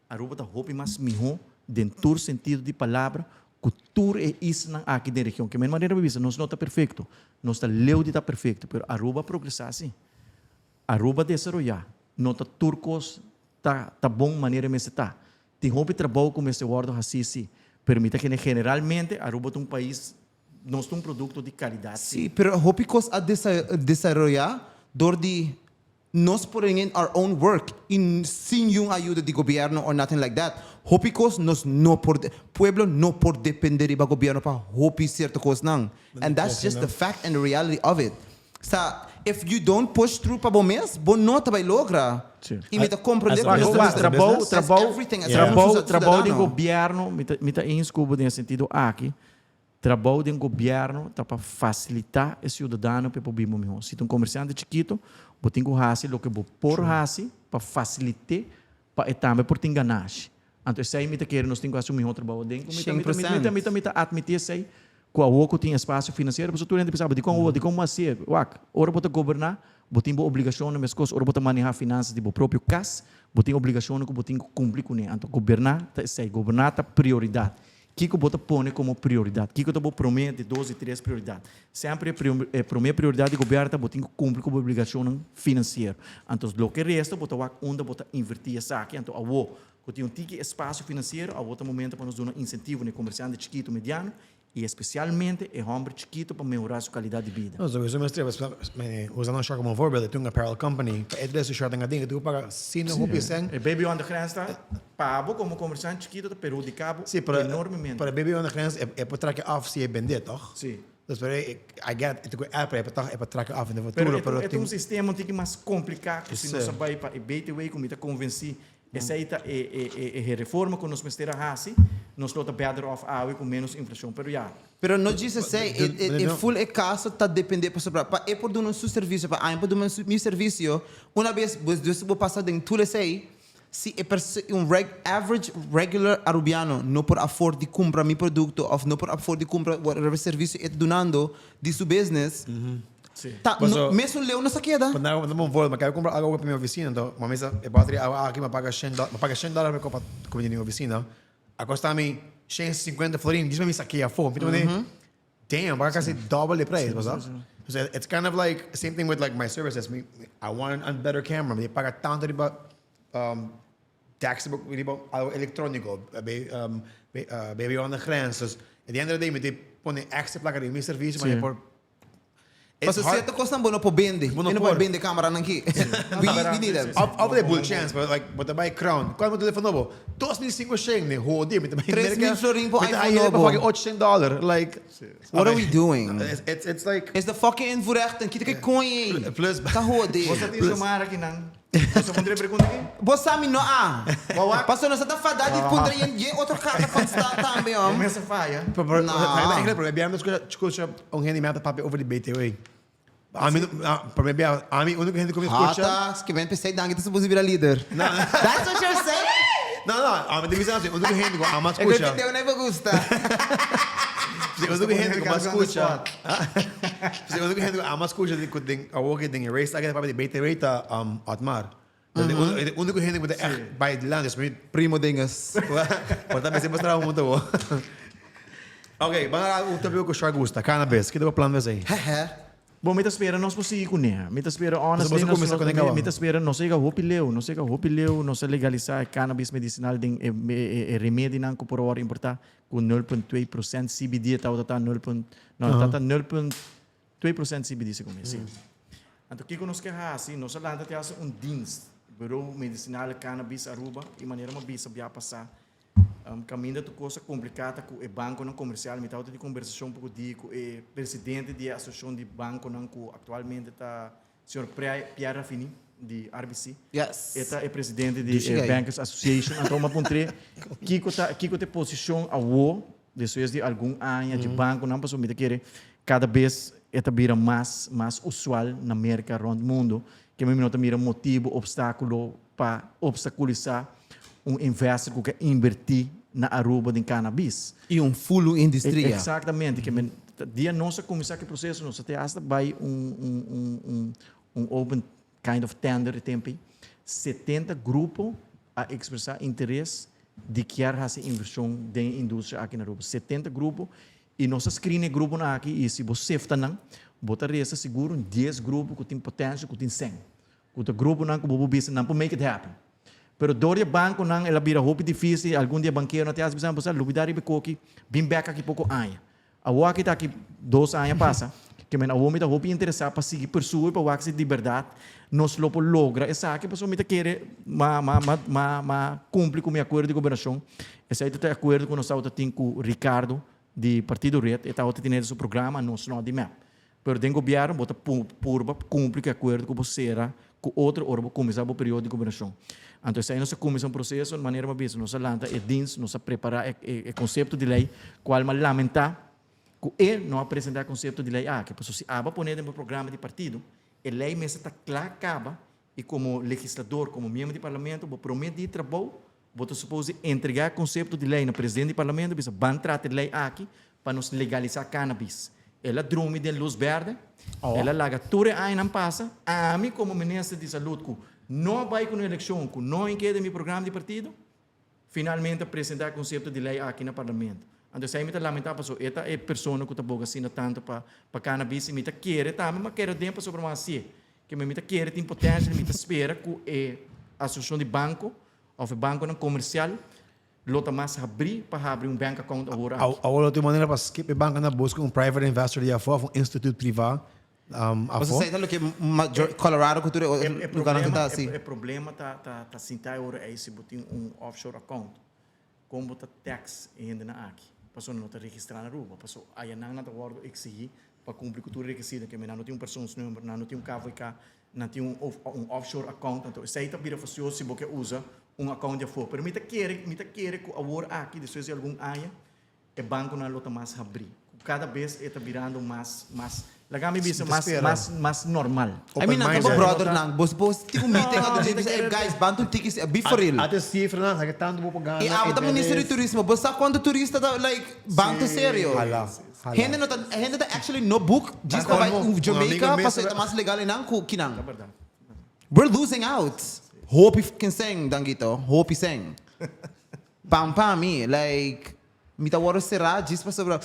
Aruba está muito mais melhor dentro do sentido de palavra. Cultura é isso aqui na região. Que de maneira vista, nós não está perfeito, nós está leu de está perfeito, mas Aruba progressar assim. Aruba desenvolver, não está turcos tá bom maneira mas está. Tem hobby trabalho como esse word assim, permite que generalmente Aruba é um país, nós temos um produto de qualidade. Sim, mas hobby cos a desenvolver dor de nós porém our own work sem uma ajuda de governo or nothing like that. Hopicos nós não por pueblo não por depender do governo para hopi certa coisa não. And that's just the fact and the reality of it. So if you don't push through para bom mês, bom não vai lograr. E me tá compreendendo. Trabalho do governo, me tá inscubo nesse sentido aqui. Trabalho do governo tá para facilitar esse cidadão para o bimo melhor. Se um comerciante chiquito, botem o raci, lo que vou por raci para facilitar para também por ter ganagem. Então, isso aí me tá querendo, nós temos que assumir outro trabalho dentro. Me tá admitir isso aí, que a OCO tem espaço financeiro, mas tu ainda pensava, de como assim, ora bota governar, botem a obrigação nas minhas coisas, ora bota manejar finanças de próprio caso, botem a obrigação que botem cumprir com ele. Então, governar tá prioridade. O que você põe como prioridade? O que você promete 12 e 3 prioridades? Sempre a primeira prioridade do governo é você cumprir com a obrigação financeira. Então, o que resta, você vai onde você investir isso aqui. Então, que tem um tique espaço financeiro, a outro momento para nos dar um incentivo no comerciante chiquito e mediano, e especialmente o homem chiquito para melhorar a sua qualidade de vida. Usando um como voorbeeld, tem uma apparel company, para esse short nga ding, tu paga sino hopi sen. E Baby on the Grens está pago como comerciante chiquito, de Peru de Cabo, enormemente. Para Baby on the Grens é para trazer off se é vender, toch? Sim. Dus I get het é para trazer off in the futuro, pero é um sistema um pouco mais complicado, se não sabe para BTW como está convencido. Essa aí é a reforma que nós precisamos fazer, nós não better off com menos inflação, pero já. Pero não diz assim, full é caso tá depender para sobrar, para é por dar um serviço, para é por dar um serviço, uma vez você vou passar dentro tudo isso aí, se é average regular arubiano não por afford de comprar meu produto ou não por afford de comprar whatever serviço é donando de seu business. Tá, mesmo leu nessa queda. Quando eu vou, mas quero comprar algo para minha oficina, então, uma mesa, é bateria aqui, me paga $100 para comprar comida na minha oficina. Custa-me 150 florins, diz-me isso aqui, a fome. Damn, paga quase double the price, so it's kind of like, same thing with like my services. I want a better camera, me paga tanto de taxi, algo eletrônico, baby on the grens. At the end of the day, me põe extra placa de meu serviço, mas por Mas It's se hard. você custa um bono por vende, Bono e não por. pode vender câmera aqui. We need them. Obviously, bull chance, but the buy crown. Qual é o telefone novo? 2.500 sheng, né? Rodi, mit 3.000 florin po iPhone aí novo. fucking $800. Like, What are we doing? It's like... Is the fucking invoerrechten, kita kay coin. Plus, Kahode. Você tem chamar aqui não? Você pode perguntar aqui? Bossa mi no ah. Paso na sa ta fada di pundre yan outro cara constant também, ó. Começa a falha. Eigenlijk probeer hem dus een handyman te papi over die BTW. Probeer Ami único handy como escucha. Hata, que vem pensei dangue tu supose virar líder. That's what you're saying? Não, Ami tem visão assim, único handy com ama Eu escucha. entendeu, nem me gusta. Único handy com escucha. Único handy com ama escucha de ding a walk ding erase agora papi de BTW ta atmar. Único handy com de echt bij het land is met Primo dingas. Porta me se mostrar um muito bom. Ok, vamos o tópico que o senhor gosta, cannabis. Que deu plano aí? Bom, me espera nós por seguir com ele. Me espera honestly, me espera não sei que hopileu, não sei legalizar cannabis medicinal ding remédio não que por hora importar com 0.2% CBD tá 0.2% CBD se começa. Então que nós quer assim, nós lá tem dienst, bureau medicinal cannabis Aruba e maneira uma bisa via passar. Caminho de coisa complicada com o banco não comercial, me estava de conversação um pouco com o presidente da associação de banco não que atualmente está o senhor Pierre Raffini de RBC. Yes. Ele é presidente da Bankers Association. Então, uma pontre que tem posição a o depois de algum ano de banco não passou me querer cada vez esta vira mais usual na América around o mundo que me nota mira motivo obstáculo para obstaculizar investor que invertir na Aruba de cannabis. E full indústria. Exatamente. Que dia nós começar o processo, nós até hasta vai open kind of tender tempo. 70 grupos a expressar interesse de criar essa inversão da indústria aqui na Aruba. 70 grupos e nós screen grupo aqui e se você está não, botar essa seguro 10 grupos que tem potência, que tem 100. O grupo não que o business não para make it happen. Pero doria banco nang ela bira hopi difícil, algum dia banqueiro na tias bisam passar, lubidari bekoki, bim back aqui pouco anya. A waki tá aqui 2 anos passa, que men a womi tá hopi interessar para seguir persuir para waki de verdade, nos lopo logra essa aqui pessoa me tá querer cumprir com meu acordo de governação. Esse aí tá acordo com nossa outra tem com Ricardo de Partido Red, e tá outra tem seu programa nos não de map. Pero den governo bota purba cumprir com acordo com você era com outro orbo começar o período de governação. Então, aí nós começamos um processo de maneira mais nós lanta nós preparar o conceito de lei, qual mas lamentar que não apresentar conceito de lei que pessoa se aba poner no programa de partido, a lei mesmo está clara acaba e como legislador, como membro de parlamento, vou prometer trabalho, vou supor entregar conceito de lei no presidente do parlamento, bisa ban trata de lei aqui para nos legalizar cannabis. Ela drume de luz verde, ela laga tudo aí não passa, a mim como ministro de saúde não vai com a eleição, não enquete meu programa de partido, finalmente apresentar o conceito de lei aqui no parlamento. Então, se aí me lamentar, pessoal, esta é a pessoa que está assina tanto para cannabis, e me quer também, mas quer tempo sobre uma assim, que me quer tem potência, me espera que a associação de banco, ou banco não comercial, lota mais abrir para abrir bank account agora. A outra maneira para skip banco na busca private investor de afora, instituto privado. Você sabe que Colorado cultura lugar que tá assim. O problema tá sentar agora é se botar offshore account. Como botar tax ainda na aqui. Passou não tá registrado na Aruba, passou aí não na hora exigir para cumprir cultura requisita que não tem person's number, não tem KVK, não tem offshore account, então isso aí tá vira fácil se você usa account de fora. Pero me quer que agora aqui depois de algum ano o banco não lota mais abrir. Cada vez está virando mais lagami bisa mas normal. I mean, ang brother nang boss tipo meeting ato dito guys, bantu tikis be for real. Até cifra na, sa tanto mo pagana. E aba ta Ministro de Turismo, boss quando turista da like bantu sério. Hende tá actually no book, just para Jamaica, paso ita mas legal nang kinang. We're losing out. Hope if can sing dangito, hope sing. Pam like mita waro será, just para sobre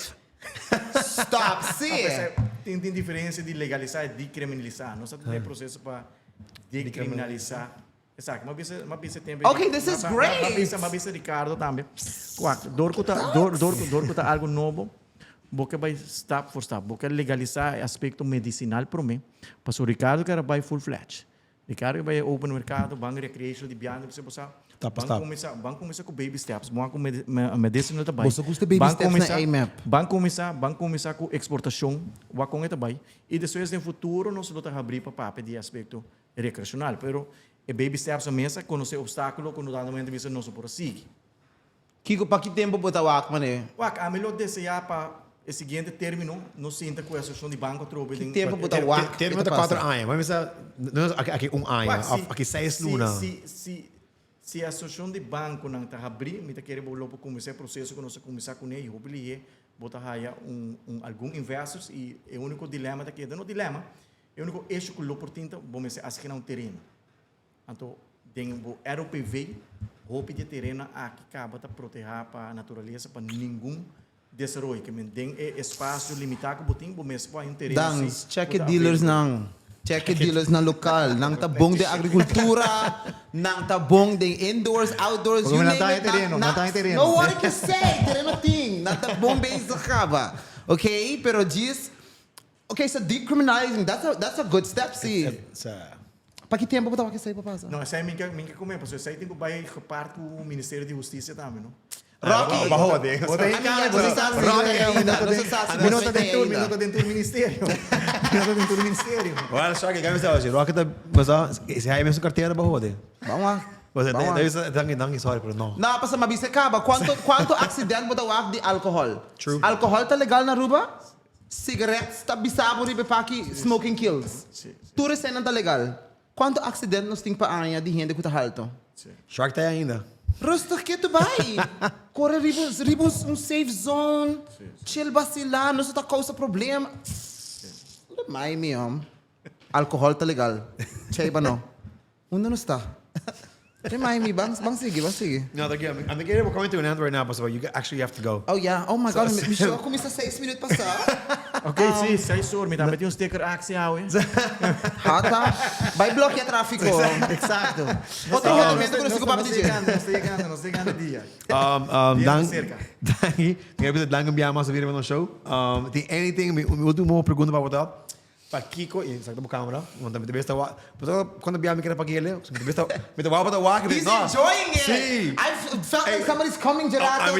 Stop, see. Tem diferença de legalizar e decriminalizar. Nós temos processo para decriminalizar. Exato, mas bisa tempo. Okay, this is great. Mas bisa Ricardo também. Dorco tá algo novo. boca vai step for step, boca legalizar aspecto medicinal para mim, para o Ricardo que vai full-fledged. Ricardo vai open mercado, banco recreational de Bianca, você pode banco começar com baby steps, banco com medicina também. Você custa baby steps na AMAP. Banco começar com exportação, o com também. E depois no futuro nós vamos abrir para pedir aspecto recreacional, pero e baby steps a mesa, conhecer obstáculo, quando dá momento você não se pode seguir. Kiko, para que tempo botar o Akman eh? A melhor desejar para o seguinte término, não sinta com a associação de banco trobe. Que tempo botar o Akman? Termino de 4 anos. Vamos ver aqui ano. Aqui 6 lunas. Se a associação de banco não está abrir, me querer voltar para começar o processo que nós começar com ele, eu botar aí algum investors e o único dilema daqui, não dilema, o único eixo que eu portinta, vamos dizer, acho que não terreno. Então, tem o ROPV, roupa de terreno aqui acaba de proteger para a natureza, para nenhum desenvolvimento, que tem espaço limitado que botem, vamos dizer, um terreno. Dans, check dealers não. Check dealers na local, nang tá bom de agricultura, nang tá bom de indoors, outdoors, you name it. No one can say, terreno ting, nang tá bom bem sa acaba. Okay, pero diz, okay, so decriminalizing, that's a good step, see. Para que tempo botar que sair para passar? Não, essa é minha comer, porque essa aí tem que vai parte com o Ministério de Justiça também, não? Rocky, Bahode. Minuto dentro do Ministério. Olha só que kami sa si Rocky tá, mas esse aí mesmo carteira Bahode. Vamos lá. Você deve dangi sorry, pero não. Não, para mabisa acaba. Quanto acidente botar o de álcool? True. Álcool tá legal na Aruba? Cigarettes tá bisabo ribe pa aqui, smoking kills. Tudo isso não tá legal. Quanto acidente nós tem para área de gente que tá alto? Shark tá ainda. Rosto que tu vai. Corre ribos safe zone. Chill vacilar, não está causa problema. Mai mi alcohol tá legal. Chay ba no? Onde não está? Remind me, bang sige. No, I'm getting we're coming to an end right now, but you actually have to go. Oh yeah, oh my God, me sure começa 6 minutos passar. Ok, sim, sai sur, me dá um sticker axi ao, Hata, vai bloquear tráfico. Exato. Outro rendimento que não se ocupa de dia. Nós chegando dia. Dangi, ngayon lang ang biyama sa video ng show. Tem anything, may último pergunta para botar. Para Kiko, sakto mo camera. Quando me besta wa, quando biyama ka na pagile, me besta, me tawa pa tawa. He's enjoying it. Sí. I felt like somebody's coming gelato.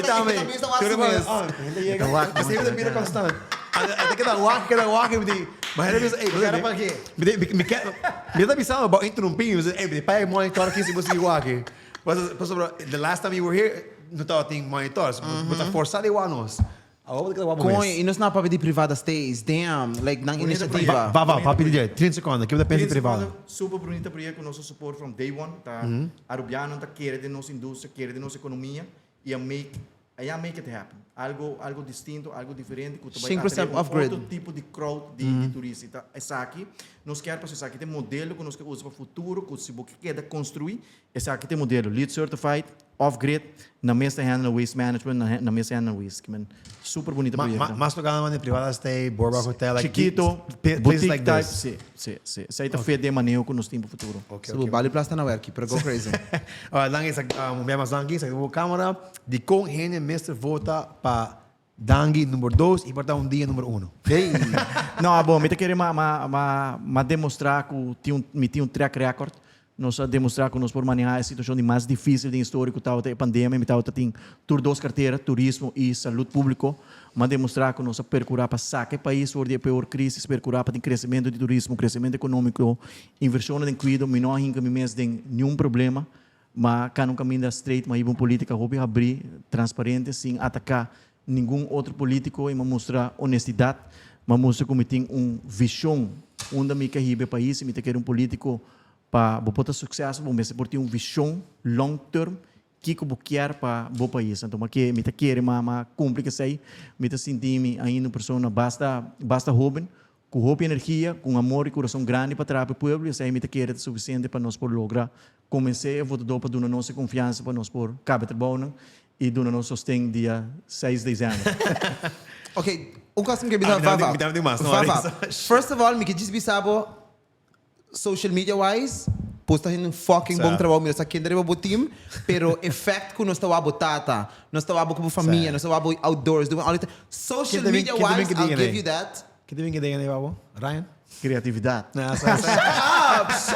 Mas ele mira constant. Até que da walk, me mahirap yung Kaya pa aqui. Me tá pensando about interromping, mas pai monitor aqui se você walk. Mas the last time you were here, não tava tem monitors, mas forçado e anos. Coin, e nós não para pedir privada stays, damn, like nang iniciativa. Vá, pedir 30 segundos, que eu penso privado. Super bonita projeto com nosso support from day one, tá? Arubiano tá querendo de nossa indústria, querendo de nossa economia e make it happen. Algo distinto, algo diferente, que vai atrair outro tipo de crowd de turista. Essa aqui, nós queremos essa aqui tem modelo que nós queremos para o futuro, que se você quer construir, essa aqui tem modelo LEED certified, off-grid, na mesa handle waste management, na mesa handle waste. Super bonita projeto. Mas lugar naman de privada stay, Boardwalk Hotel, like chiquito, places like type, this. Sim. Essa aí tá feita de manejo que nós temos para o futuro. So, bali plasta na work, pero go crazy. Dangi, mas Dangi, sa câmera, de com henny Mr. Vota pa Dangi número 2 e para dia número 1. Hey. Não, bom, me querer demonstrar que tinha track record. Nós demonstrar que nós por manejar a situação de mais difícil de histórico tal da pandemia, me tal tem tur duas carteiras, turismo e saúde público, mas demonstrar que nós percurar para sacar país por de pior crise, percurar para ter crescimento de turismo, crescimento econômico, inversão de cuidado, me não hinca me mês tem nenhum problema, mas cá no caminho da straight, mas uma política hobby abrir, transparente, sem atacar nenhum outro político e mostrar honestidade, mas mostrar como tem visão onde me quer ir país, me quer político para botar sucesso, vamos por ter uma visão long term que eu quero para o país. Então, que me quer uma complicação aí, me sentir ainda uma pessoa basta jovem, com energia, com amor e coração grande para trabalhar para o povo, e aí me quer suficiente para nós por lograr comecei a votar para dar nossa confiança para nós por cabe trabalho e dar nosso sustento dia 6 de dezembro. Ok, coisa que me dá Vava. First of all, me que diz bisabo social media wise, posta um fucking bom Certo. trabalho, nós aqui dentro do team, pero effect que nós estamos botata, nós estamos com família, nós estamos outdoors, doing all it. Social Que media também- wise, que I'll também give you that. Que tem que ideia, né, Babo? Ryan? Criatividade. Não, Shut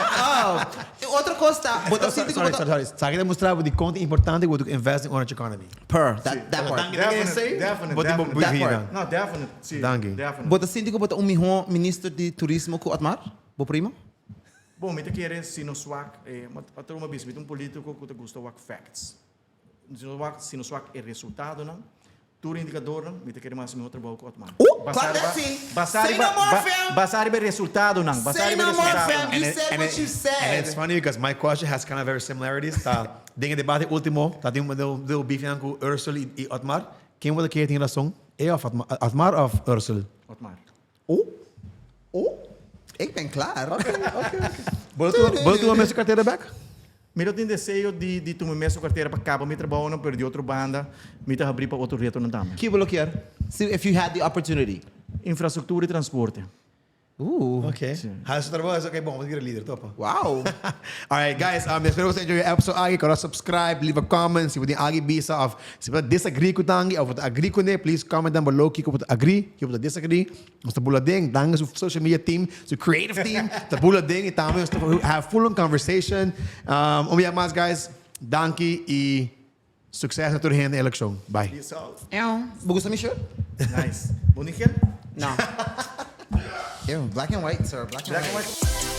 up. E outra coisa, bota assim, sorry. Sabe que mostrar o de conta importante que você investe em orange economy. that part. Definite. Bota That part. Não, definite. Sim, Danke. definite. Bota assim, bota milhão ministro de turismo com Otmar, bo primo. Bom, me querer se no swak, até uma vez, um político que gosta de facts. Se no swak é resultado, não? Tudo indicador, não? Me querer mais meu trabalho com o Otmar. Claro que sim. Say no more, fam. Basar be resultado, não? Basar Say be no more, resultado. fam. You said what you And it's said. funny because my question has kind of very similarities. Tem debate último, tá tem um beef com Ursula e Otmar. Quem vai querer ter razão? É Otmar ou Ursula? Otmar. Ik ben klaar. Vou tu a minha carteira back? Me eu tenho desejo de tomar minha carteira para acabar meu trabalho, não perder outra banda, me tá abrir para outro reto não também. Que bloquear? If you had the opportunity. Infraestrutura e transporte. Ok. How's the trabalho? Ok, bom, vamos ir líder, topa. Wow. All right, guys. Espero que você enjoy o episode. Agi, kung subscribe, leave a comment. Se você agi bisa of, se você disagree com tangi, ou você agree com ele, please comment down below. Kiko você agree, kiko você disagree. Nós bula ding, dangi sa social media team, sa creative team, ta bula ding, itama nós have full on conversation. Mais guys, danki e sucesso na tua renda eleção. Bye. Peace out. Gusto me shirt? Nice. Bonito? No. Black and white, sir. Black and Black and white. white.